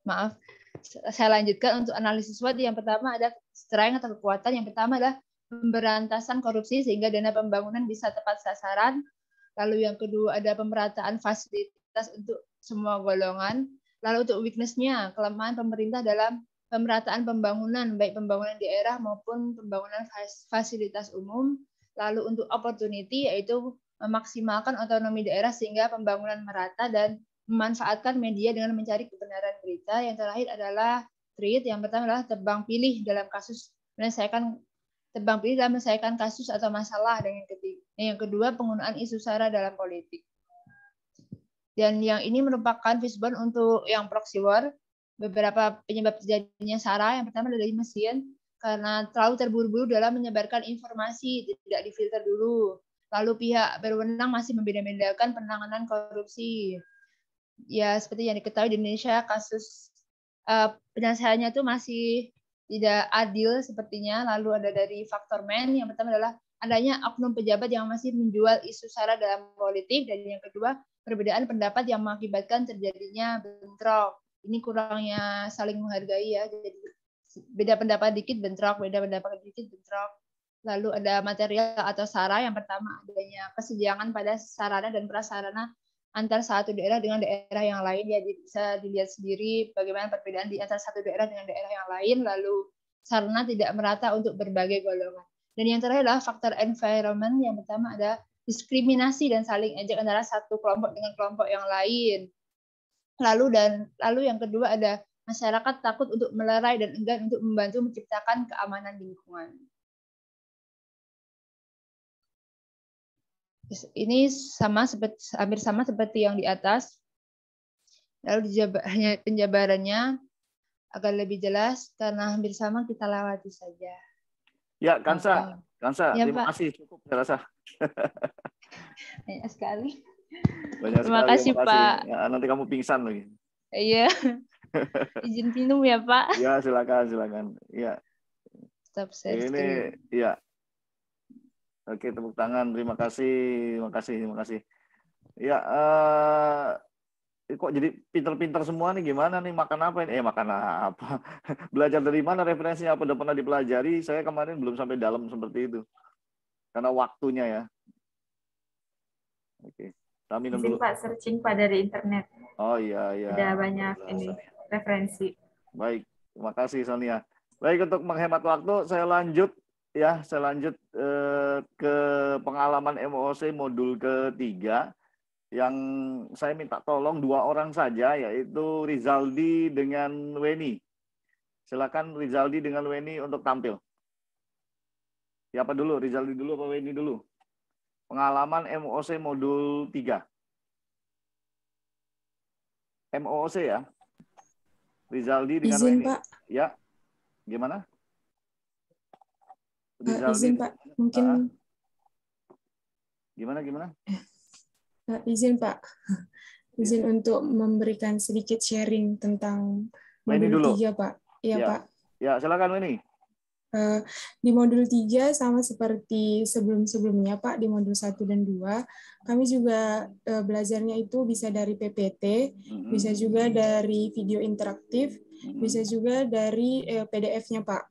maaf, saya lanjutkan untuk analisis SWOT. Yang pertama ada strength atau kekuatan. Yang pertama adalah pemberantasan korupsi sehingga dana pembangunan bisa tepat sasaran. Lalu yang kedua ada pemerataan fasilitas untuk semua golongan. Lalu untuk weakness-nya, kelemahan pemerintah dalam pemerataan pembangunan, baik pembangunan daerah maupun pembangunan fasilitas umum. Lalu untuk opportunity, yaitu memaksimalkan otonomi daerah sehingga pembangunan merata dan memanfaatkan media dengan mencari kebenaran berita. Yang terakhir adalah threat. Yang pertama adalah tebang pilih dalam kasus menyelesaikan kasus atau masalah. Dan yang kedua penggunaan isu SARA dalam politik. Dan yang ini merupakan fishbone untuk yang proxy war. Beberapa penyebab terjadinya SARA. Yang pertama dari mesin, karena terlalu terburu-buru dalam menyebarkan informasi, tidak difilter dulu. Lalu pihak berwenang masih membeda-bedakan penanganan korupsi. Ya, seperti yang diketahui di Indonesia, kasus penyelesaiannya itu masih tidak adil sepertinya. Lalu ada dari faktor men, yang pertama adalah adanya oknum pejabat yang masih menjual isu SARA dalam politik, dan yang kedua perbedaan pendapat yang mengakibatkan terjadinya bentrok. Ini kurangnya saling menghargai ya, jadi beda pendapat dikit bentrok, beda pendapat dikit bentrok. Lalu ada material atau SARA. Yang pertama adanya kesenjangan pada sarana dan prasarana antar satu daerah dengan daerah yang lain. Ya, bisa dilihat sendiri bagaimana perbedaan di antara satu daerah dengan daerah yang lain. Lalu sarana tidak merata untuk berbagai golongan. Dan yang terakhir adalah faktor environment. Yang pertama ada diskriminasi dan saling ejek antara satu kelompok dengan kelompok yang lain. Lalu yang kedua ada masyarakat takut untuk melerai dan enggan untuk membantu menciptakan keamanan lingkungan. Ini hampir sama seperti yang di atas. Lalu penjabarannya agar lebih jelas karena hampir sama kita lewati saja. Ya, Kansa, Ya, terima Pak. kasih, cukup saya rasa. Banyak sekali. Terima kasih, Pak. Ya, nanti kamu pingsan lagi. Iya. Izin minum ya, Pak. Ya, silakan. Ya. Stop share Ini screen. ya. Oke, tepuk tangan. Terima kasih. Ya, kok jadi pinter-pinter semua nih, gimana nih, makan apa ini? Makan apa? Belajar dari mana, referensinya apa, udah pernah dipelajari? Saya kemarin belum sampai dalam seperti itu. Karena waktunya ya. Oke. Kita minum dulu. Pak, searching Pak dari internet. Oh iya. Ada banyak ini referensi. Baik, terima kasih Sonia. Baik, untuk menghemat waktu saya lanjut ke pengalaman MOOC modul ketiga yang saya minta tolong 2 orang saja, yaitu Rizaldi dengan Weni. Silakan Rizaldi dengan Weni untuk tampil. Siapa dulu? Rizaldi dulu apa Weni dulu? Pengalaman MOOC modul 3. MOOC ya. Rizaldi dengan Izin, Weni. Pak. Ya. Gimana? Izin, Pak. Mungkin gimana? Izin, Pak. Izin untuk memberikan sedikit sharing tentang modul 3, Pak. Iya, Pak. Ya, silakan Weni. Di modul 3 sama seperti sebelum-sebelumnya, Pak, di modul 1 dan 2, kami juga belajarnya itu bisa dari PPT, bisa juga dari video interaktif, bisa juga dari PDF-nya, Pak.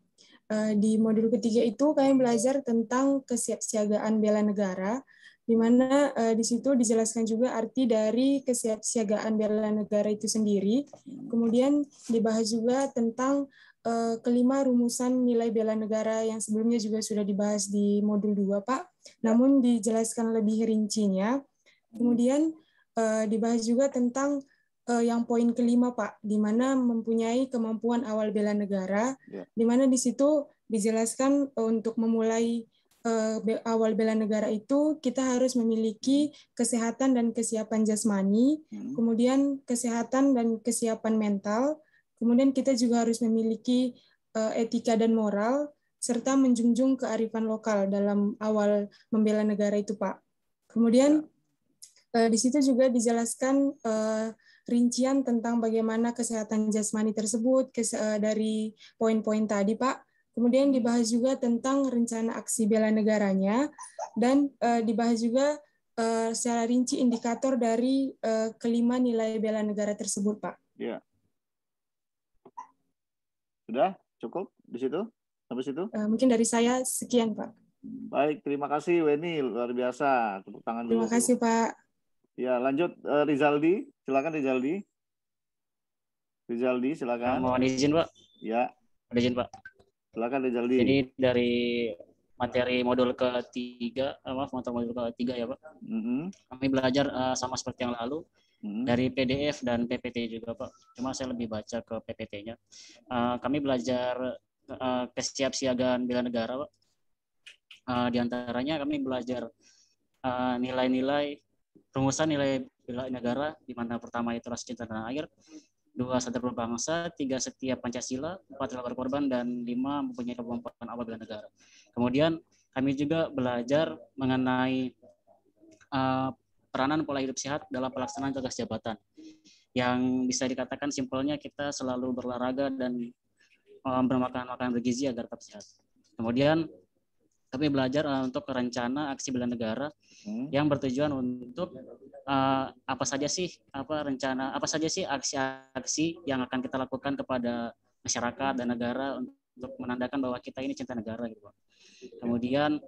Di modul ketiga itu kami belajar tentang kesiapsiagaan bela negara, di mana di situ dijelaskan juga arti dari kesiapsiagaan bela negara itu sendiri. Kemudian dibahas juga tentang kelima rumusan nilai bela negara yang sebelumnya juga sudah dibahas di modul 2, Pak. Namun dijelaskan lebih rincinya. Kemudian dibahas juga tentang yang poin kelima, Pak, di mana mempunyai kemampuan awal bela negara, di mana di situ dijelaskan untuk memulai awal bela negara itu kita harus memiliki kesehatan dan kesiapan jasmani, kemudian kesehatan dan kesiapan mental, kemudian kita juga harus memiliki etika dan moral, serta menjunjung kearifan lokal dalam awal membela negara itu, Pak. Kemudian di situ juga dijelaskan rincian tentang bagaimana kesehatan jasmani tersebut dari poin-poin tadi, Pak. Kemudian dibahas juga tentang rencana aksi bela negaranya, dan dibahas juga secara rinci indikator dari kelima nilai bela negara tersebut, Pak. Ya. Sudah cukup di situ? Sampai situ? Mungkin dari saya sekian, Pak. Baik, terima kasih Weni, luar biasa. Tepuk tangan dulu. Terima kasih, Pak. Ya, lanjut Rizaldi. Silakan Rizaldi. Rizaldi, silakan. Mohon izin, Pak. Ya. Mohon izin, Pak. Silakan Rizaldi. Jadi dari materi modul ketiga, modul ketiga ya, Pak. Kami belajar sama seperti yang lalu dari PDF dan PPT juga, Pak. Cuma saya lebih baca ke PPT-nya. Kami belajar kesiapsiagaan bela negara, Pak. Di antaranya kami belajar nilai-nilai rumusan nilai bela negara, di mana pertama itu rasa cinta tanah air, 2 sadar berbangsa, 3 setia Pancasila, 4 rela berkorban, dan 5 mempunyai kemampuan awal bela negara. Kemudian kami juga belajar mengenai peranan pola hidup sehat dalam pelaksanaan tugas jabatan. Yang bisa dikatakan simpelnya kita selalu berolahraga dan bermakan makanan bergizi agar tetap sehat. Kemudian kami belajar untuk rencana aksi bela negara yang bertujuan untuk apa saja sih aksi-aksi yang akan kita lakukan kepada masyarakat dan negara untuk menandakan bahwa kita ini cinta negara gitu. Kemudian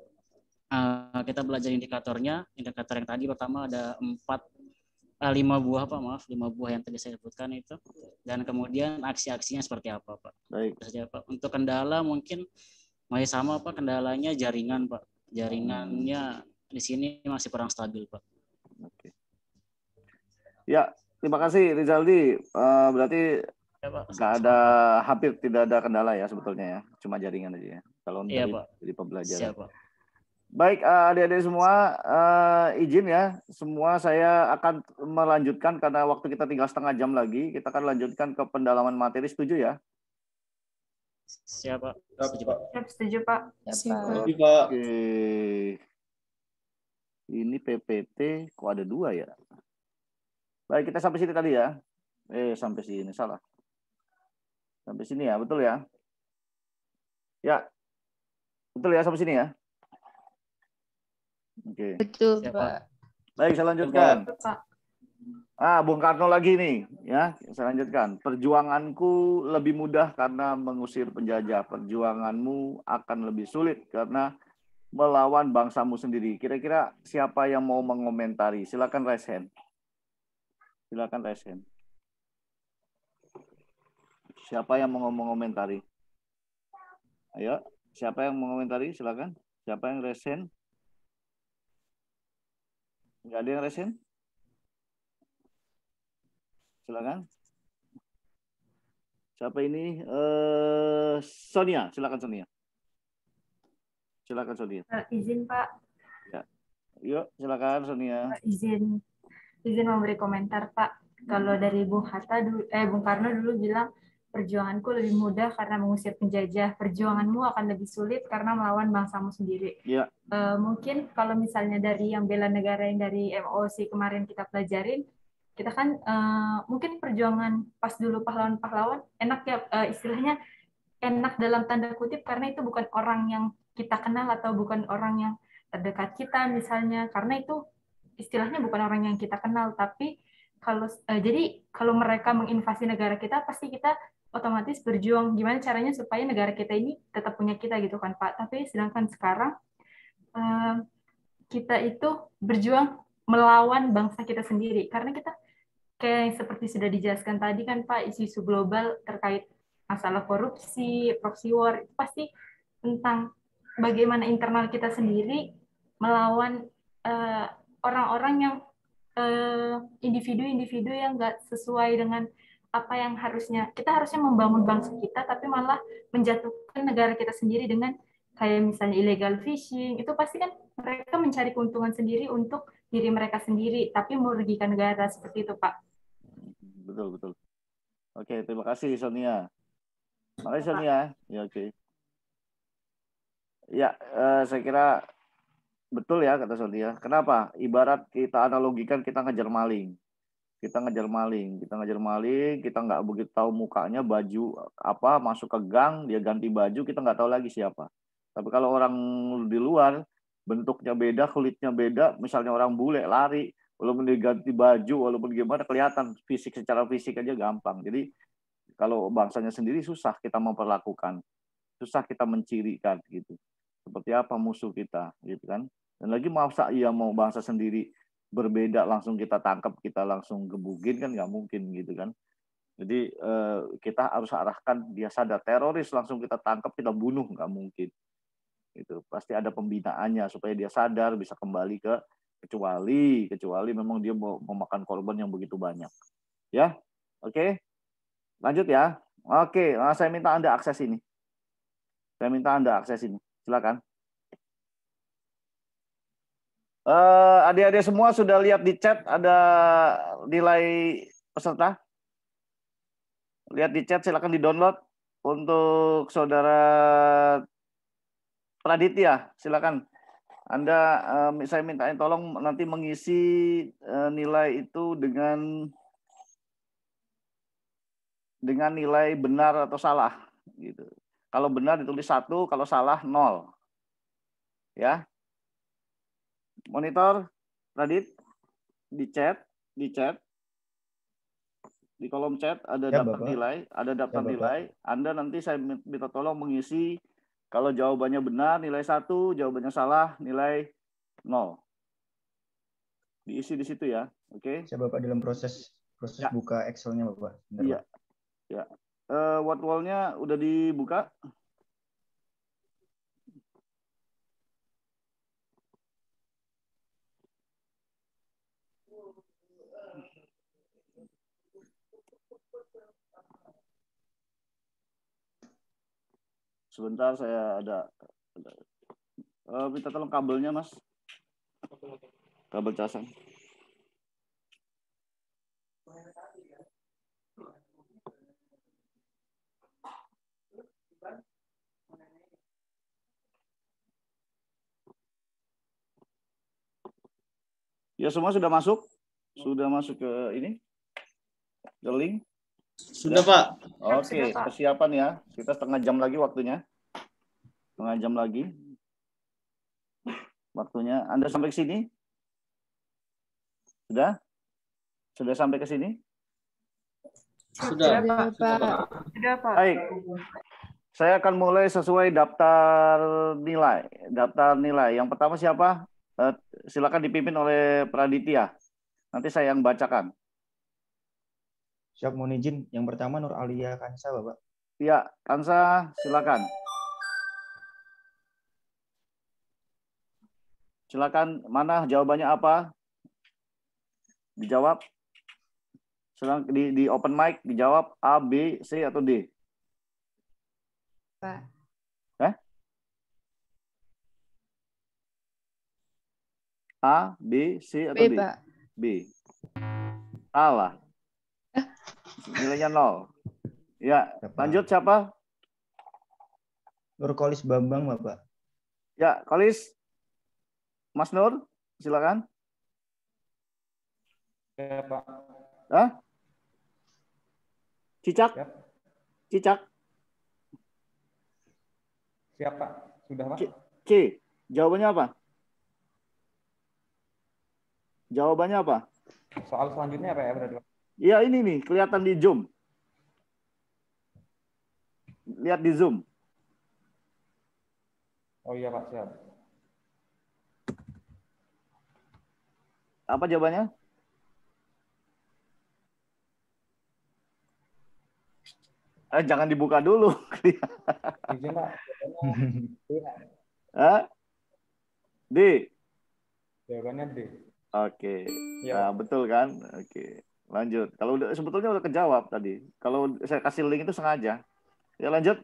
kita belajar indikatornya. Indikator yang tadi pertama ada 5 buah, Pak, 5 buah yang tadi saya sebutkan itu. Dan kemudian aksi-aksinya seperti apa, Pak. Baik. Pak. Untuk kendala mungkin masih sama, Pak, kendalanya jaringan, Pak. Jaringannya di sini masih kurang stabil, Pak. Oke. Ya, terima kasih Rizaldi. Berarti ya, Pak, hampir tidak ada kendala ya sebetulnya ya, cuma jaringan aja ya. Kalau iya, dari pembelajaran. Siap, Pak. Baik, adik-adik semua, izin ya, semua saya akan melanjutkan karena waktu kita tinggal setengah jam lagi. Kita akan lanjutkan ke pendalaman materi, setuju ya? Siapa? Setuju, Pak. Setuju, Pak. Oke. Ini PPT, kok ada 2 ya? Baik, kita sampai sini tadi ya. Sampai sini, salah. Sampai sini ya, betul ya? Ya, betul ya sampai sini ya? Oke. Betul, Pak. Baik, saya lanjutkan. Bung Karno lagi nih, ya. Saya lanjutkan. Perjuanganku lebih mudah karena mengusir penjajah. Perjuanganmu akan lebih sulit karena melawan bangsamu sendiri. Kira-kira siapa yang mau mengomentari? Silakan raise hand. Silakan raise hand. Siapa yang mau mengomentari? Ayo, siapa yang mengomentari? Silakan. Siapa yang raise hand? Nggak ada yang raise hand? Silakan. Siapa ini? Sonia, silakan Sonia. Silakan Sonia. Izin Pak. Ya. Yuk, silakan Sonia. Izin memberi komentar Pak. Kalau dari Bung Karno dulu bilang perjuanganku lebih mudah karena mengusir penjajah. Perjuanganmu akan lebih sulit karena melawan bangsamu sendiri. Ya. Mungkin kalau misalnya dari yang bela negara yang dari MOC kemarin kita pelajarin, kita kan mungkin perjuangan pas dulu pahlawan-pahlawan enak ya, istilahnya enak dalam tanda kutip karena itu bukan orang yang kita kenal atau bukan orang yang terdekat kita misalnya, karena itu istilahnya bukan orang yang kita kenal. Tapi jadi kalau mereka menginvasi negara kita, pasti kita otomatis berjuang gimana caranya supaya negara kita ini tetap punya kita gitu kan Pak. Tapi sedangkan sekarang kita itu berjuang melawan bangsa kita sendiri karena kita kayak seperti sudah dijelaskan tadi kan Pak, isu-isu global terkait masalah korupsi, proxy war, itu pasti tentang bagaimana internal kita sendiri melawan orang-orang yang individu-individu yang nggak sesuai dengan apa yang kita harusnya membangun bangsa kita, tapi malah menjatuhkan negara kita sendiri dengan kayak misalnya illegal fishing, itu pasti kan mereka mencari keuntungan sendiri untuk diri mereka sendiri, tapi merugikan negara, seperti itu Pak. Betul. Oke, terima kasih Sonia. Makasih Sonia. Ya, oke. Ya, saya kira betul ya kata Sonia. Kenapa? Ibarat kita analogikan kita ngejar maling. Kita nggak begitu tahu mukanya, baju apa, masuk ke gang, dia ganti baju, kita nggak tahu lagi siapa. Tapi kalau orang di luar, bentuknya beda, kulitnya beda, misalnya orang bule lari, walaupun dia ganti baju, walaupun gimana, kelihatan secara fisik aja gampang. Jadi kalau bangsanya sendiri susah kita memperlakukan, susah kita mencirikan gitu. Seperti apa musuh kita, gitu kan? Dan lagi masa mau bangsa sendiri berbeda langsung kita tangkap, kita langsung gebugin kan nggak mungkin gitu kan. Jadi kita harus arahkan dia sadar. Teroris langsung kita tangkap, kita bunuh nggak mungkin. Itu pasti ada pembinaannya supaya dia sadar bisa kembali kecuali memang dia mau memakan korban yang begitu banyak. Ya, oke. Lanjut ya. Oke, saya minta Anda akses ini. Silakan. Adik-adik semua sudah lihat di chat ada nilai peserta? Lihat di chat, silakan di-download. Untuk saudara Praditya, silakan. Anda saya minta tolong nanti mengisi nilai itu dengan nilai benar atau salah gitu. Kalau benar ditulis 1, kalau salah 0. Ya. Monitor Radit di chat di kolom chat ada ya, daftar Bapak. nilai. Anda nanti saya minta tolong mengisi, kalau jawabannya benar nilai 1, jawabannya salah nilai 0. Diisi di situ ya. Oke. Saya Bapak dalam proses ya. Buka Excel-nya Bapak. Iya. Ya. Word wall-nya udah dibuka? Sebentar, saya ada Minta tolong kabelnya, Mas. Kabel casan. Ya, semua sudah masuk? Sudah masuk ke ini? Ke link? Sudah, Pak. Oke, persiapan ya. Kita setengah jam lagi waktunya. Setengah jam lagi. Waktunya. Anda sampai ke sini? Sudah? Sudah sampai ke sini? Sudah, Pak. Sudah, Pak. Baik. Saya akan mulai sesuai daftar nilai. Daftar nilai. Yang pertama siapa? Silakan dipimpin oleh Praditya. Nanti saya yang bacakan. Siap, mohon izin. Yang pertama Nur Alia Kansa, Bapak. Ya, Kansa, silakan. Silakan, mana jawabannya apa? Dijawab. Silakan di open mic dijawab A, B, C atau D. Pak. A, B, C atau B, D? Pak. B. Salah. Nilainya 0. Ya, lanjut siapa? Nurkolis Bambang, Bapak. Ya, Kolis. Mas Nur, silakan. Ya, Pak. Hah? Cicak? Siap. Cicak? Siap, Pak. Sudah, Pak. C. Jawabannya apa? Jawabannya apa? Soal selanjutnya apa ya berarti, Pak? Iya, ini nih, kelihatan di Zoom. Lihat di Zoom. Oh iya, Pak, siap. Apa jawabannya? Jangan dibuka dulu. Izin, Pak. D. Jawabannya D. Oke. Ya. Nah, betul kan? Oke. Lanjut. Kalau sebetulnya udah kejawab tadi. Kalau saya kasih link itu sengaja. Ya, lanjut.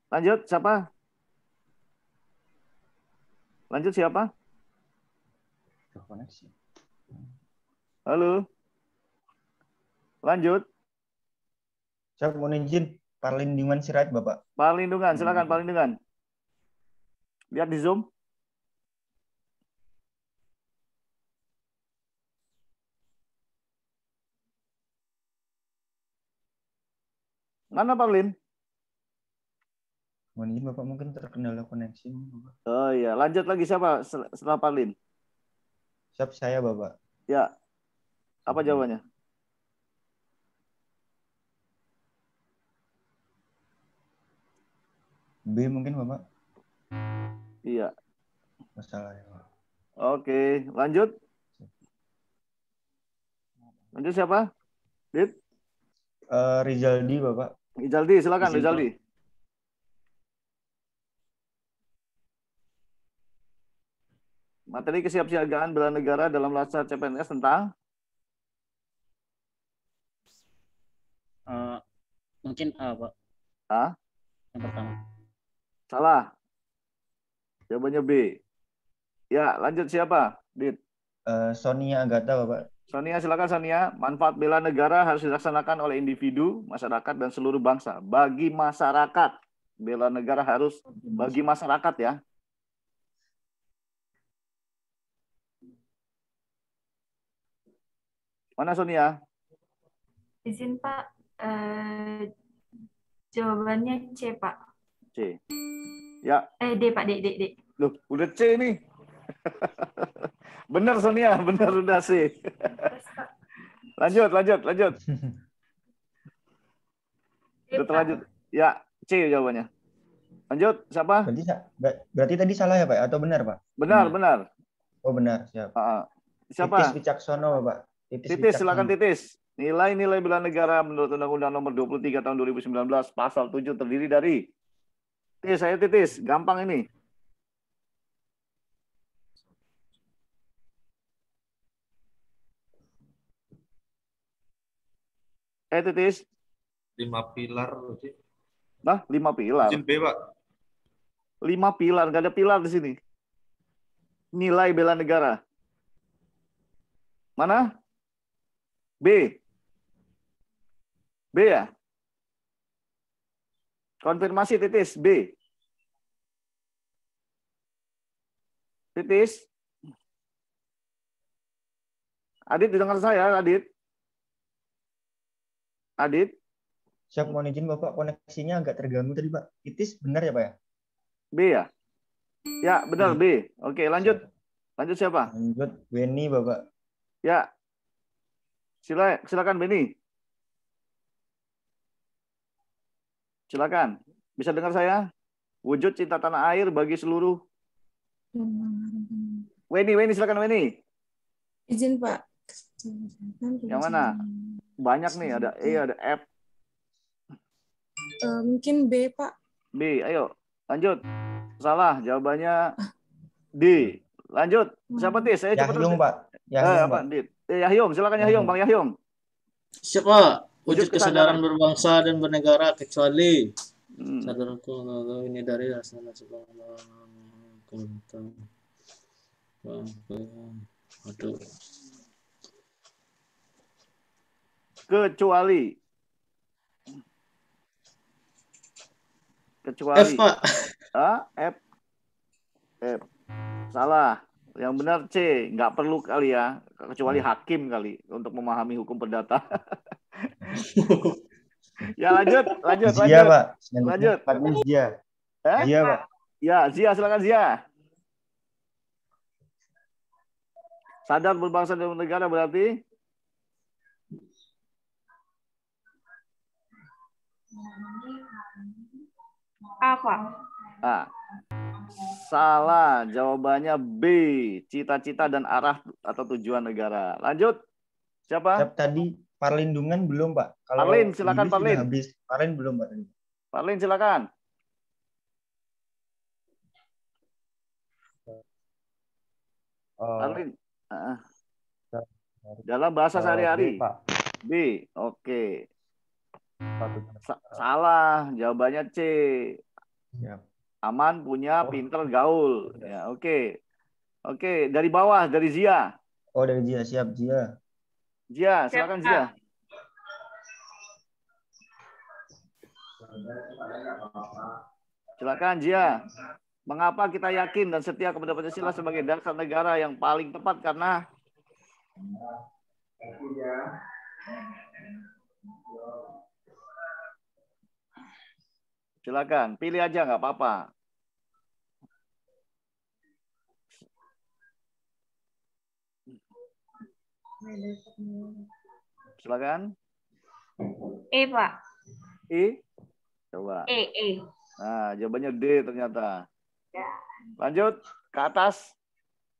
Lanjut, siapa? Lanjut siapa? Halo. Lanjut. Saya mohon izin, Parlindungan Sirait, Bapak. Parlindungan, silakan Parlindungan. Lihat di Zoom. Mana Parlin? Mohon izin, Bapak, mungkin terkendala koneksi. Bapak. Oh iya, lanjut lagi siapa setelah Parlin? Siap, saya, Bapak. Ya. Apa jawabannya? B mungkin, Bapak. Iya. Masalahnya, Pak. Oke, lanjut. Lanjut siapa? Dit? Rizaldi, Bapak. Rizaldi, silakan Rizaldi. Materi kesiapsiagaan bela negara dalam laskar CPNS tentang? Mungkin A, Pak. A? Yang pertama. Salah. Jawabannya B. Ya, lanjut siapa? Dit. Sonia Agatha, Bapak. Sonia, silakan Sonia. Manfaat bela negara harus dilaksanakan oleh individu, masyarakat, dan seluruh bangsa. Bagi masyarakat. Bela negara harus bagi masyarakat ya. Mana Sonia? Izin Pak, jawabannya C Pak. C. Ya. D Pak, D. Loh, udah C nih. Benar Sonia, benar udah C. Lanjut. Udah terlanjut. Ya, C jawabannya. Lanjut, siapa? Berarti tadi salah ya Pak, atau benar Pak? Benar. Oh benar, siap. Siapa? Titis Wicaksono Pak. Titis, silakan Titis. Nilai-nilai bela negara menurut Undang-Undang Nomor 23 Tahun 2019 Pasal 7 terdiri dari Titis, gampang ini. Titis. 5 pilar berarti. Nah, 5 pilar. Izin B, Pak. 5 pilar, nggak ada pilar di sini. Nilai bela negara. Mana? B. B ya? Konfirmasi Titis, B. Titis. Adit dengar saya, Adit? Adit? Siap, mohon izin Bapak, koneksinya agak terganggu tadi Pak. Titis benar ya Pak ya? B ya? Ya, benar B. Oke, lanjut. Lanjut siapa? Lanjut Benny Bapak. Ya. Silakan Benny. Silakan. Bisa dengar saya? Wujud cinta tanah air bagi seluruh. Weni, silakan Weni. Izin Pak. Yang mana? Banyak nih, ada E, ada F. Mungkin B, Pak. B, ayo. Lanjut. Salah, jawabannya D. Lanjut. Siapa Tis? Saya cepat. Yahyung, Pak. Yahyung, Pak. Yahyung, silakan Yahyung, Bang Yahyung. Siapa? Wujud kesadaran berbangsa dan bernegara kecuali sadar ini dari asal kecuali F, Pak. F. Salah. Yang benar C. Nggak perlu kali ya. Kecuali hakim kali untuk memahami hukum perdata. Ya lanjut. Zia, Pak. Lanjut. Zia. Zia, Pak. Ya, Zia, silakan Zia. Sadar berbangsa dan bernegara berarti apa? Salah, jawabannya B. Cita-cita dan arah atau tujuan negara. Lanjut. Siapa? Tadi Parlindungan belum, Pak. Kalau Parlin, silakan Parlin. Habis. Parlin belum, Pak. Parlin, silakan. Parlin. Dalam bahasa sehari-hari. B. Oke. Salah, jawabannya C. Ya. Aman, punya, pinter, gaul. Ya, oke. Oke, dari bawah, dari Zia. Oh, dari Zia, siap Zia. Zia, silakan Zia. Silakan Zia. Mengapa kita yakin dan setia kepada Pancasila sebagai dasar negara yang paling tepat? Karena silakan, pilih aja nggak apa-apa. Silakan. E, Pak. E? Coba. E. Nah, jawabannya D ternyata. Lanjut ke atas.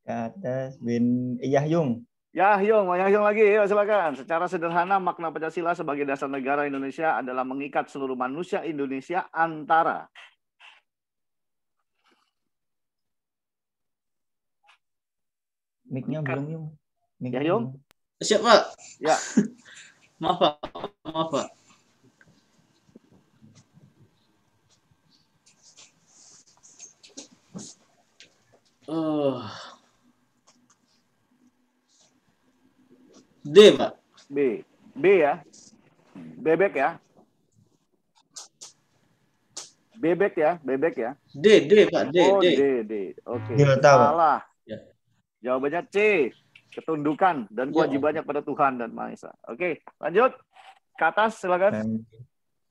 Ke atas Yahyung. Yahyung lagi. Yuk, silakan. Secara sederhana makna Pancasila sebagai dasar negara Indonesia adalah mengikat seluruh manusia Indonesia antara Mic-nya belum, Yung. Yahyung? Siap, Pak. Ya. Maaf, Pak. D, Pak. B ya. Bebek ya. Bebek ya. D, Pak. D. Oh, D. Oke. Salah. Ya. Jawabannya C. Ketundukan dan kewajibannya pada Tuhan dan Maha Esa. Oke, lanjut. Ke atas, silakan.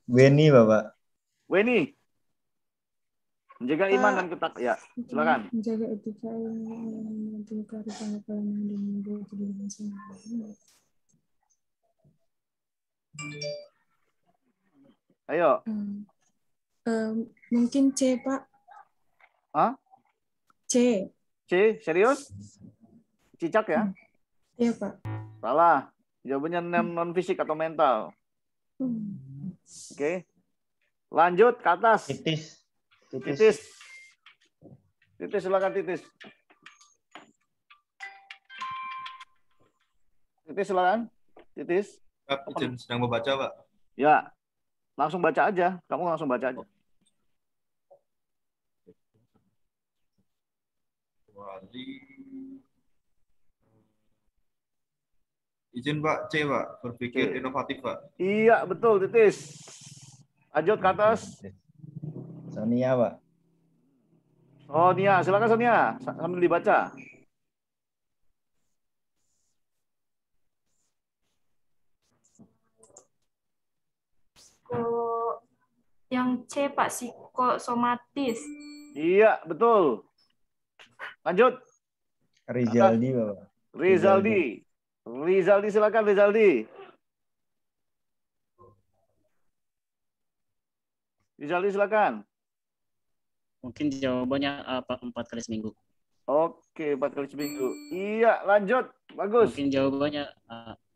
Weni, Bapak. Weni. Menjaga iman dan ketak. Ya, silakan. Menjaga etika Ayo. Mungkin C, Pak. Hah? C, serius? Cicak ya? Iya, Pak. Salah. Jawabannya non fisik atau mental. Oke. Lanjut ke atas. Titis, silakan Titis. Silakan. Titis. Sedang membaca, Pak. Ya. Langsung baca aja. Kamu langsung baca aja. Wali. Izin Pak, C Pak, berpikir C. inovatif Pak. Iya, betul, Titis. Lanjut ke atas. Sonia Pak. Sonia, silakan Sonia, sambil dibaca. Yang C Pak, psikosomatis. Iya, betul. Lanjut. Rizaldi Bapak. Rizaldi. Rizaldi, silakan Rizaldi. Rizaldi, silakan. Mungkin jawabannya apa 4 kali seminggu. Oke, 4 kali seminggu. Iya, lanjut. Bagus. Mungkin jawabannya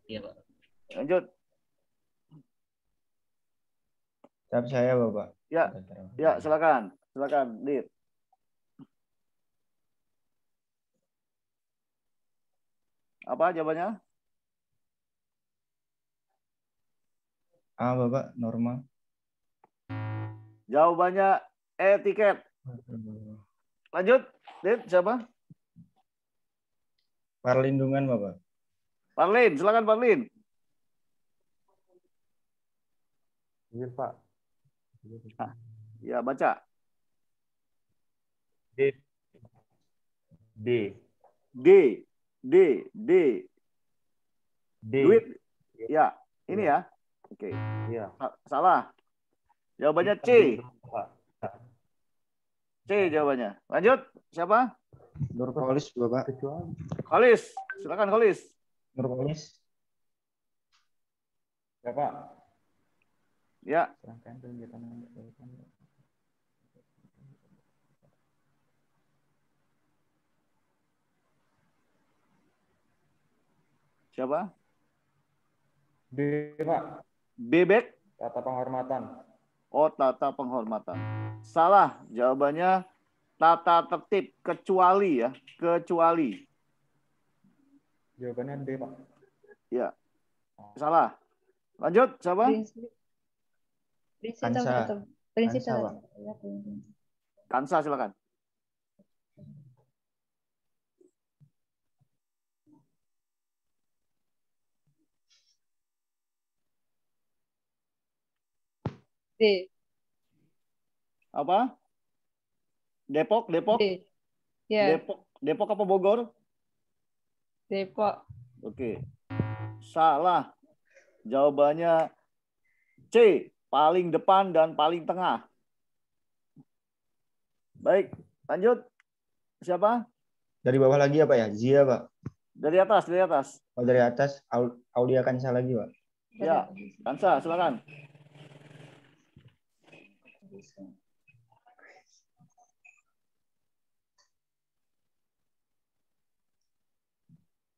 iya Pak. Lanjut. Siap saya Bapak. Ya, ya silakan. Silakan, Dit. Apa jawabannya? A Bapak, normal. Jawabannya etiket. Lanjut, Dit, siapa? Perlindungan Bapak. Parlin, silakan Parlin. Iya Pak. Ya, baca. D. D. Duit. Ya, ini ya. Oke. Iya. Salah. Jawabannya C. C jawabannya. Lanjut. Siapa? Nurkolis Bapak. Kolis. Silakan Kolis. Nurkolis. Ya Pak. Ya. Siapa? B Pak. Bebek. Tata penghormatan. Oh, tata penghormatan. Salah. Jawabannya tata tertib kecuali ya. Kecuali. Jawabannya D Pak. Ya. Salah. Lanjut. Siapa? Kansa. Kansa silakan. D. Apa? Depok? D. Ya. Depok apa Bogor? Depok. Oke. Salah. Jawabannya C. Paling depan dan paling tengah. Baik. Lanjut. Siapa? Dari bawah lagi apa ya? Zia Pak. Dari atas. Dari atas. Oh dari atas. Aulia Kansa lagi Pak. Ya. Kansa silakan.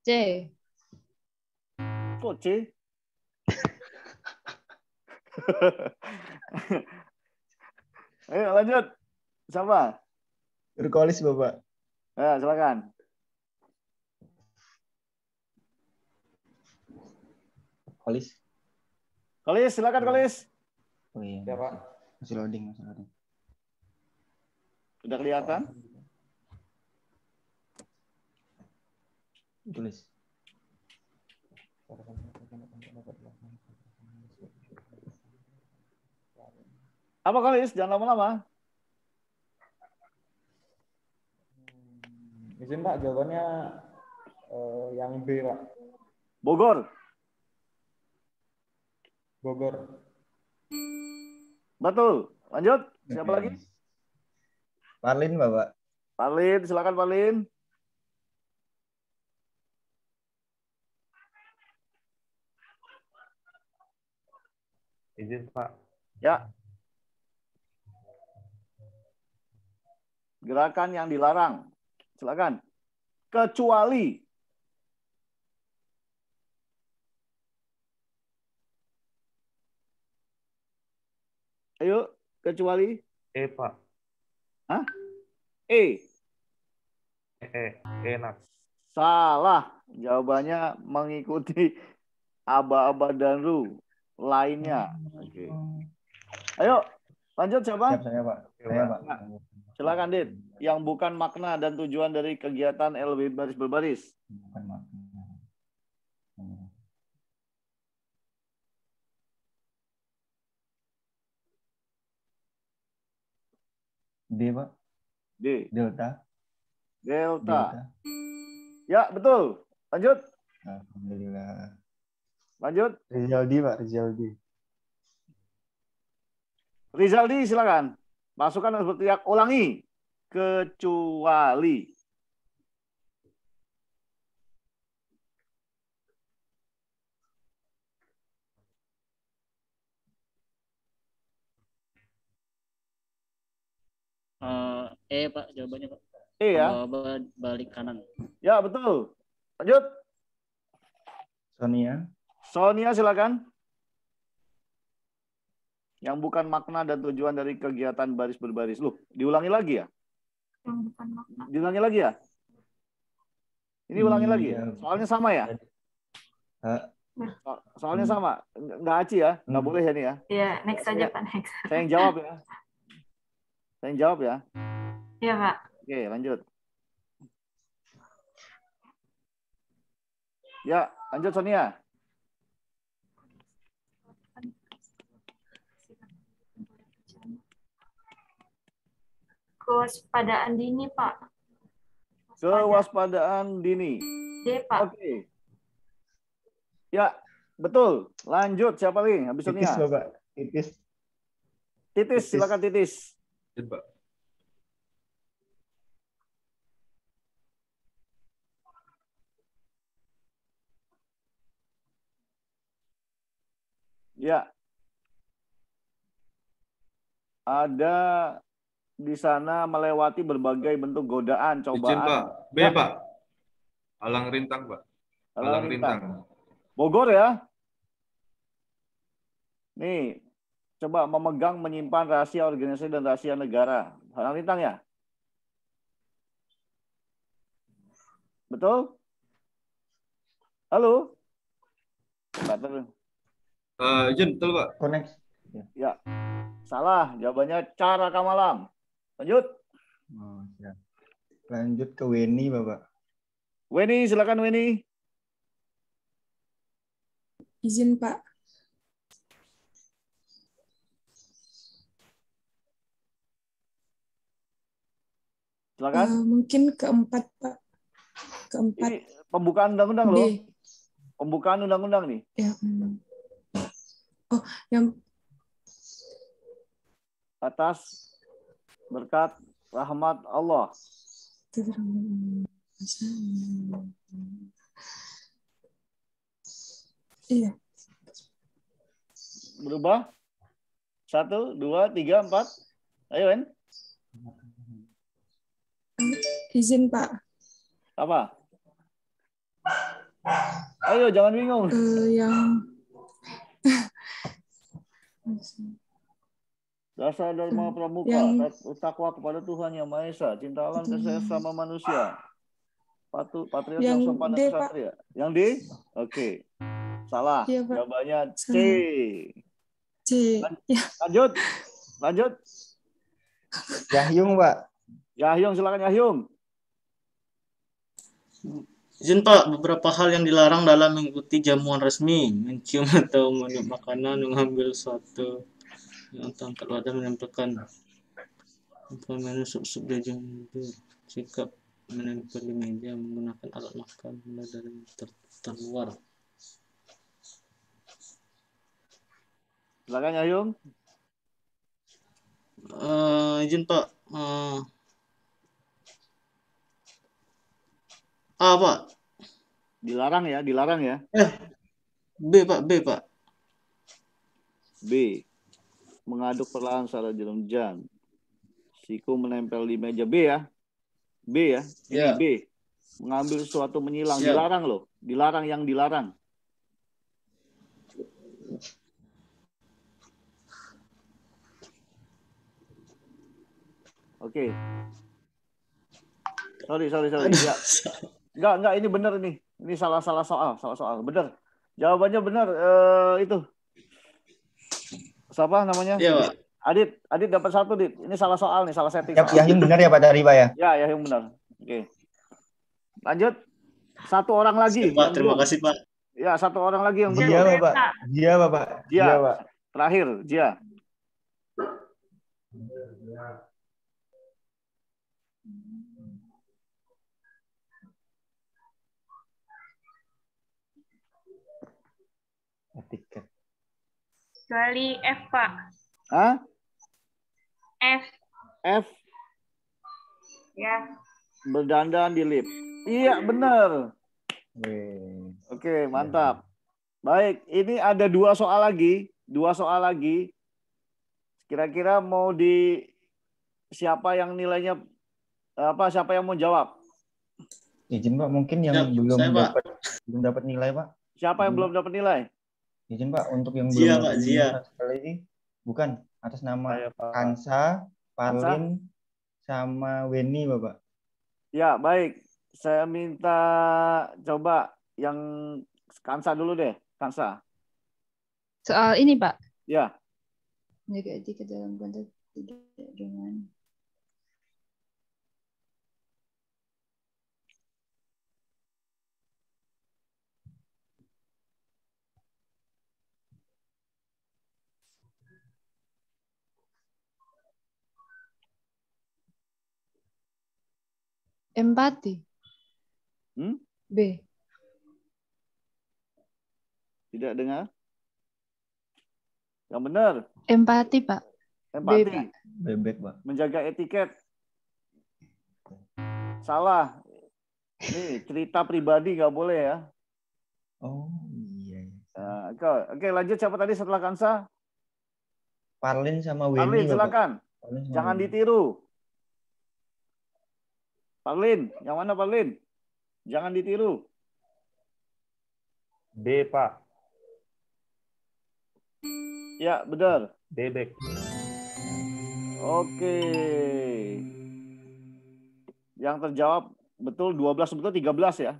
C. Kok C? Ayo lanjut. Siapa? Nurkolis Bapak. Ya, silakan. Kolis. Kolis, silakan Kolis. Oh iya. Ya Pak. Masih loading. Udah kelihatan? Tulis. Apa Kolis? Jangan lama-lama. Izin Pak, jawabannya yang B Pak. Bogor. Betul. Lanjut. Siapa lagi? Parlin Bapak. Parlin, silakan Parlin. Izin Pak. Ya. Gerakan yang dilarang. Silakan. Kecuali. Ayo, kecuali. E Pak. Hah? E. Enak. Salah. Jawabannya mengikuti aba-aba dan ru lainnya. Oke. Ayo, lanjut siapa? Siap saya Pak. Saya Pak. Silakan, Dit. Yang bukan makna dan tujuan dari kegiatan LB baris berbaris. Bukan makna. D, Pak. D. Delta. Delta. Ya, betul. Lanjut. Alhamdulillah. Lanjut. Rizaldi, Pak. Rizaldi. Rizaldi, silakan. Masukkan dan berteriak, ulangi. Kecuali. Pak, jawabannya Pak. E ya. Balik kanan. Ya, betul. Lanjut. Sonia. Sonia, silakan. Yang bukan makna dan tujuan dari kegiatan baris berbaris. Loh, diulangi lagi ya? Yang bukan makna. Diulangi lagi ya? Ini ulangi lagi ya? Soalnya sama ya? Soalnya sama. Nggak Aci ya? Nggak boleh ya nih ya? Iya, next aja Pak, next. Saya yang jawab ya. Saya yang jawab ya. Iya, Pak. Oke, lanjut. Ya, lanjut Sonia. Kewaspadaan dini, Pak. Kewaspadaan dini. D, Pak. Oke. Ya, betul. Lanjut, siapa lagi? Habis Sonia. Titis, Bapak. Titis. Titis, silakan Titis. Pak. Ya. Ada di sana melewati berbagai bentuk godaan, cobaan. Izin, Pak. B, ya. Pak. Alang rintang, Pak. Alang rintang. Bogor ya. Nih, coba memegang, menyimpan rahasia organisasi dan rahasia negara. Alang rintang ya? Betul? Halo? Izin, betul, Pak. Connect. Ya. Salah, jawabannya Cara Kamalam. Lanjut. Oh, ya. Lanjut ke Weni, Bapak. Weni, silakan Weni. Izin, Pak. Silakan. Mungkin keempat, Pak. Keempat. Ini pembukaan undang-undang loh. Pembukaan undang-undang nih. Ya. Oh, yang atas berkat rahmat Allah. Iya. Berubah? 1, 2, 3, 4. Ayo, Wen. Izin, Pak. Apa? Ayo, jangan bingung. Yang Dasar Dharma Pramuka, takwa kepada Tuhan Yang Maha Esa, cinta alam, kasih sama manusia. Patriot yang sopan dan kesatria. Yang D? Oke. Salah. Ya, jawabannya C. C. Lanjut. Lanjut. Yahyung, Pak. Yahyung, silakan Yahyung. Izin Pak, beberapa hal yang dilarang dalam mengikuti jamuan resmi, mencium atau meniup makanan, mengambil suatu yang angkat wadah, menempelkan menu sup-sup jajan, sikap menempel di meja, menggunakan alat makan mulai dari terluar. Silakan Yahyung. Izin Pak. A, Pak. Dilarang ya, dilarang ya. B, Pak, B, Pak. B. Mengaduk perlahan secara jam. Siku menempel di meja. B ya. B ya. Ini Ya. B. Mengambil sesuatu menyilang. Siap. Dilarang loh. Dilarang yang dilarang. Oke. Sorry. Ya. Enggak, ini benar ini. Ini salah soal. Benar. Jawabannya benar itu. Siapa namanya? Iya, Pak. Adit dapat 1, Dit. Ini salah soal nih, salah setting. Yahyum benar ya Pak tadi, Pak ya? Ya, Yahyum benar. Oke. Lanjut. 1 orang lagi. Pak, terima kasih, Pak. Ya, 1 orang lagi yang betul. Jia, Bapak. Jia, Bapak. Jia, Pak. Terakhir, Jia. Tiket. Kecuali F, Pak. Hah? F. F. Ya. Berdandan di lift. Iya, benar. Oke, mantap. Baik, ini ada 2 soal lagi. 2 soal lagi. Kira-kira mau di siapa yang nilainya siapa yang mau jawab? Izin Pak, mungkin yang belum dapat nilai Pak. Siapa yang belum dapat nilai? Izin Pak, untuk yang Zia, belum Pak, dapat Zia. nilai sekali lagi, bukan atas nama Kansa, Parlin, sama Weni Bapak. Ya, baik. Saya minta coba yang Kansa dulu deh, Kansa. Soal ini, Pak. Ya. Menjaga etika dalam konteks tidak dengan empati. B. Tidak dengar? Yang benar. Empati, Pak. Empati. B, Pak. Bebek, Pak. Menjaga etiket. Salah. Ini cerita pribadi nggak boleh ya. Oh iya. Oke, lanjut siapa tadi setelah Kansa? Parlin sama Weni. Parlin, silakan. Parlin Jangan Weni. ditiru. Parlin, yang mana Parlin? Jangan ditiru. D, Pak. Ya, benar. Bebek. Oke. Yang terjawab betul 12 betul 13 ya.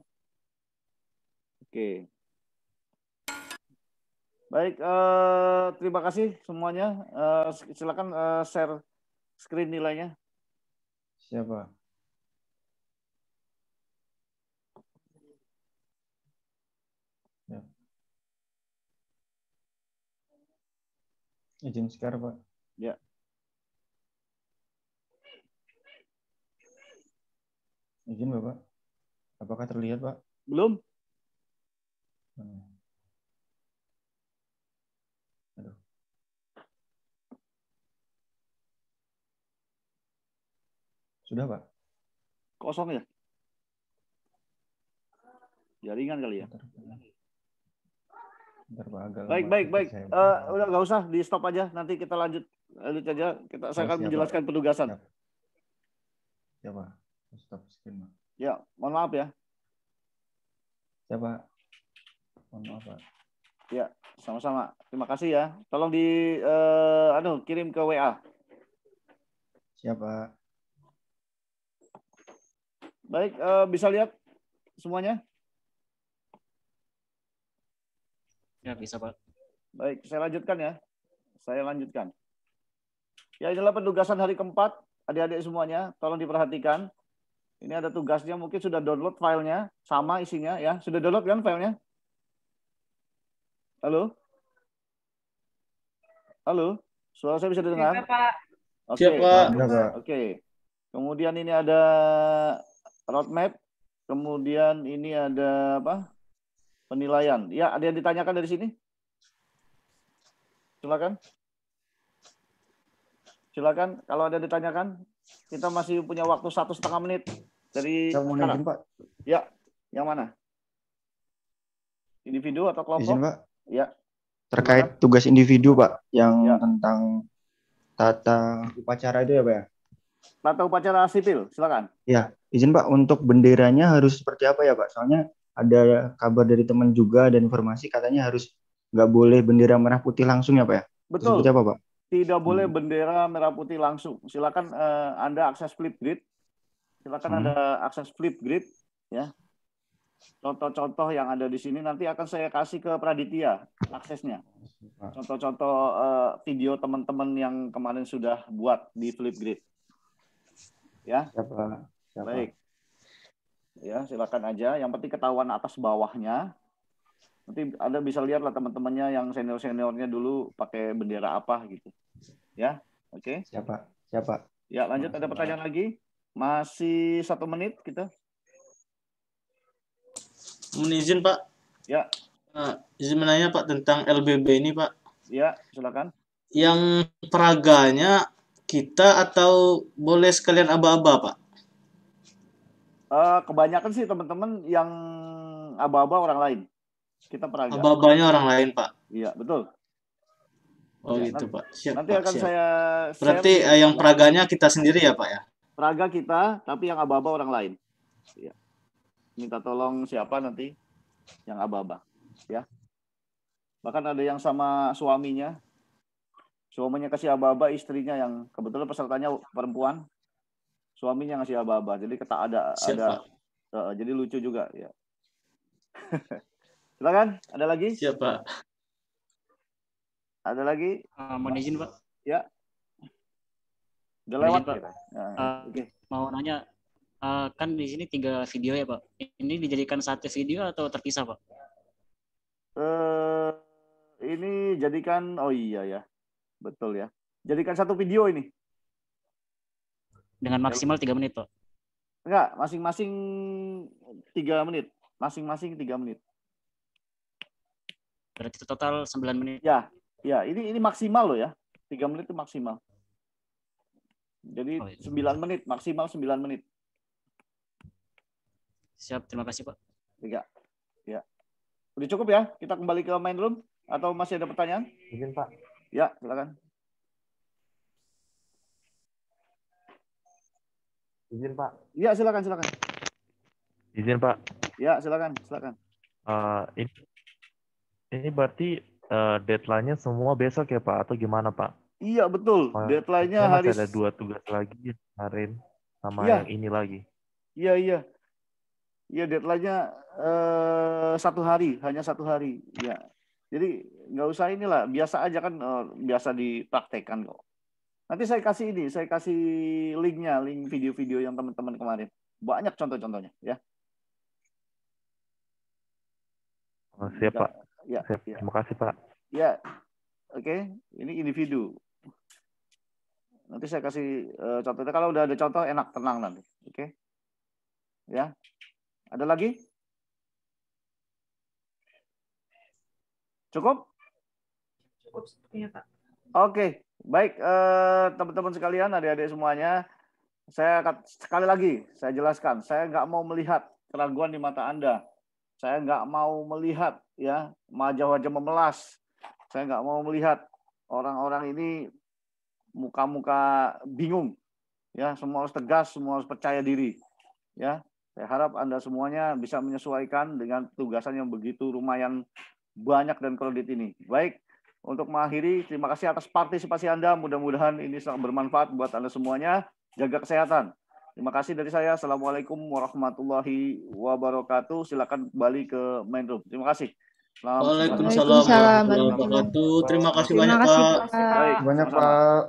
Oke. Baik, terima kasih semuanya. Silakan share screen nilainya. Siapa? Ya. Izin share, Pak. Ya. Izin, Bapak. Apakah terlihat, Pak? Belum? Aduh. Sudah, Pak? Kosong ya? Jaringan kali ya? Bentar, Pak, agak Baik, lama. baik. Udah nggak usah, di stop aja. Nanti kita lanjut aja. Saya akan menjelaskan penugasan. Siapa? Stop screen, Pak. Ya, mohon maaf ya. Siapa? Mohon maaf, Pak. Ya, sama-sama. Terima kasih ya. Tolong kirim ke WA. Siapa? Baik, bisa lihat semuanya? Ya, bisa, Pak. Baik, saya lanjutkan ya. Ya, inilah penugasan hari keempat. Adik-adik semuanya, tolong diperhatikan. Ini ada tugasnya, mungkin sudah download filenya, sama isinya ya. Sudah download kan filenya? Halo? Halo? Suara saya bisa didengar? Siapa, Pak? Oke. Siapa? Oke. Kemudian ini ada roadmap. Kemudian ini ada apa? Penilaian. Ya, ada yang ditanyakan dari sini? Silakan. Silakan. Kalau ada yang ditanyakan, kita masih punya waktu 1,5 menit dari sekarang. Izin, Pak. Ya, yang mana? Individu atau kelompok? Izin, Pak. Ya. Terkait tugas individu, Pak, yang tentang tata upacara itu ya, Pak ya? Tata upacara sipil, silakan. Ya, izin Pak, untuk benderanya harus seperti apa ya, Pak? Soalnya ada kabar dari teman juga dan informasi katanya harus nggak boleh bendera merah putih langsung ya, Pak ya? Betul. Seperti apa, Pak? Tidak boleh bendera merah putih langsung. Silakan Anda akses Flipgrid. Silakan Anda akses Flipgrid ya. contoh-contoh yang ada di sini nanti akan saya kasih ke Praditya aksesnya. Contoh-contoh video teman-teman yang kemarin sudah buat di Flipgrid. Ya. Siapa? Baik. Ya, silakan aja. Yang penting ketahuan atas bawahnya. Nanti Anda bisa lihat lah teman-temannya yang senior-seniornya dulu pakai bendera apa gitu. Ya, oke. Siapa? Ya, lanjut. Ada pertanyaan lagi? Masih 1 menit kita. Mohon izin Pak. Ya. Izin menanya Pak tentang LBB ini Pak. Ya, silakan. Yang peraganya kita atau boleh sekalian aba-aba Pak? Kebanyakan sih teman-teman yang aba-aba orang lain. Kita peraga. Aba-abanya orang lain Pak. Iya, betul. Oh Ya, gitu Pak. Siap nanti Pak. akan Siap. saya Berarti yang peraganya kita sendiri ya Pak ya? Peraga kita, tapi yang aba-aba orang lain. Ya. Minta tolong siapa nanti yang aba-aba. Ya. Bahkan ada yang sama suaminya. Suaminya kasih aba-aba, istrinya yang kebetulan pesertanya perempuan. Suaminya ngasih aba-aba. Jadi jadi lucu juga ya. Silakan, ada lagi? Siap Pak. Ada lagi? Mohon izin Pak. Ya. Udah Mohon lewat izin, Pak. kita. Okay. Mau nanya, kan di sini 3 video ya Pak. Ini dijadikan 1 video atau terpisah Pak? Ini jadikan, oh iya ya, betul ya. Jadikan 1 video ini. Dengan maksimal 3 menit Pak? Enggak, masing-masing 3 menit. Masing-masing 3 menit. Berarti total 9 menit. Ya, ini maksimal loh ya. 3 menit itu maksimal. Jadi 9 menit, maksimal 9 menit. Siap, terima kasih Pak. Ya. Udah cukup ya? Kita kembali ke main room atau masih ada pertanyaan? Izin Pak. Ya, silakan. Izin Pak. Ya, silakan. Izin Pak. Ya, silakan. Ini berarti deadline-nya semua besok ya Pak atau gimana Pak? Iya betul. Deadline-nya hari. Masih ada 2 tugas lagi kemarin sama yang ini lagi. Iya, deadline-nya 1 hari, hanya 1 hari. Ya. Jadi nggak usah inilah, biasa aja kan, biasa dipraktekkan kok. Nanti saya kasih link-nya, link video-video yang teman-teman kemarin. Banyak contoh-contohnya ya. Oh, siap Pak. Ya. Terima kasih Pak. Ya. Oke, ini individu. Nanti saya kasih contohnya. Kalau udah ada contoh enak, tenang nanti. Oke. Ya. Ada lagi? Cukup? Cukup sepertinya Pak. Oke, baik teman-teman sekalian, adik-adik semuanya. Sekali lagi saya jelaskan, saya nggak mau melihat keraguan di mata Anda. Saya nggak mau melihat ya wajah-wajah memelas. Saya nggak mau melihat orang-orang ini muka-muka bingung. Ya, semua harus tegas, semua harus percaya diri. Ya, saya harap Anda semuanya bisa menyesuaikan dengan tugasan yang begitu lumayan banyak dan kredit ini. Baik, untuk mengakhiri, terima kasih atas partisipasi Anda. Mudah-mudahan ini sangat bermanfaat buat Anda semuanya. Jaga kesehatan. Terima kasih dari saya. Assalamualaikum warahmatullahi wabarakatuh. Silakan kembali ke main room. Terima kasih. Waalaikumsalam warahmatullahi wabarakatuh. Terima kasih banyak Pak. Banyak Pak.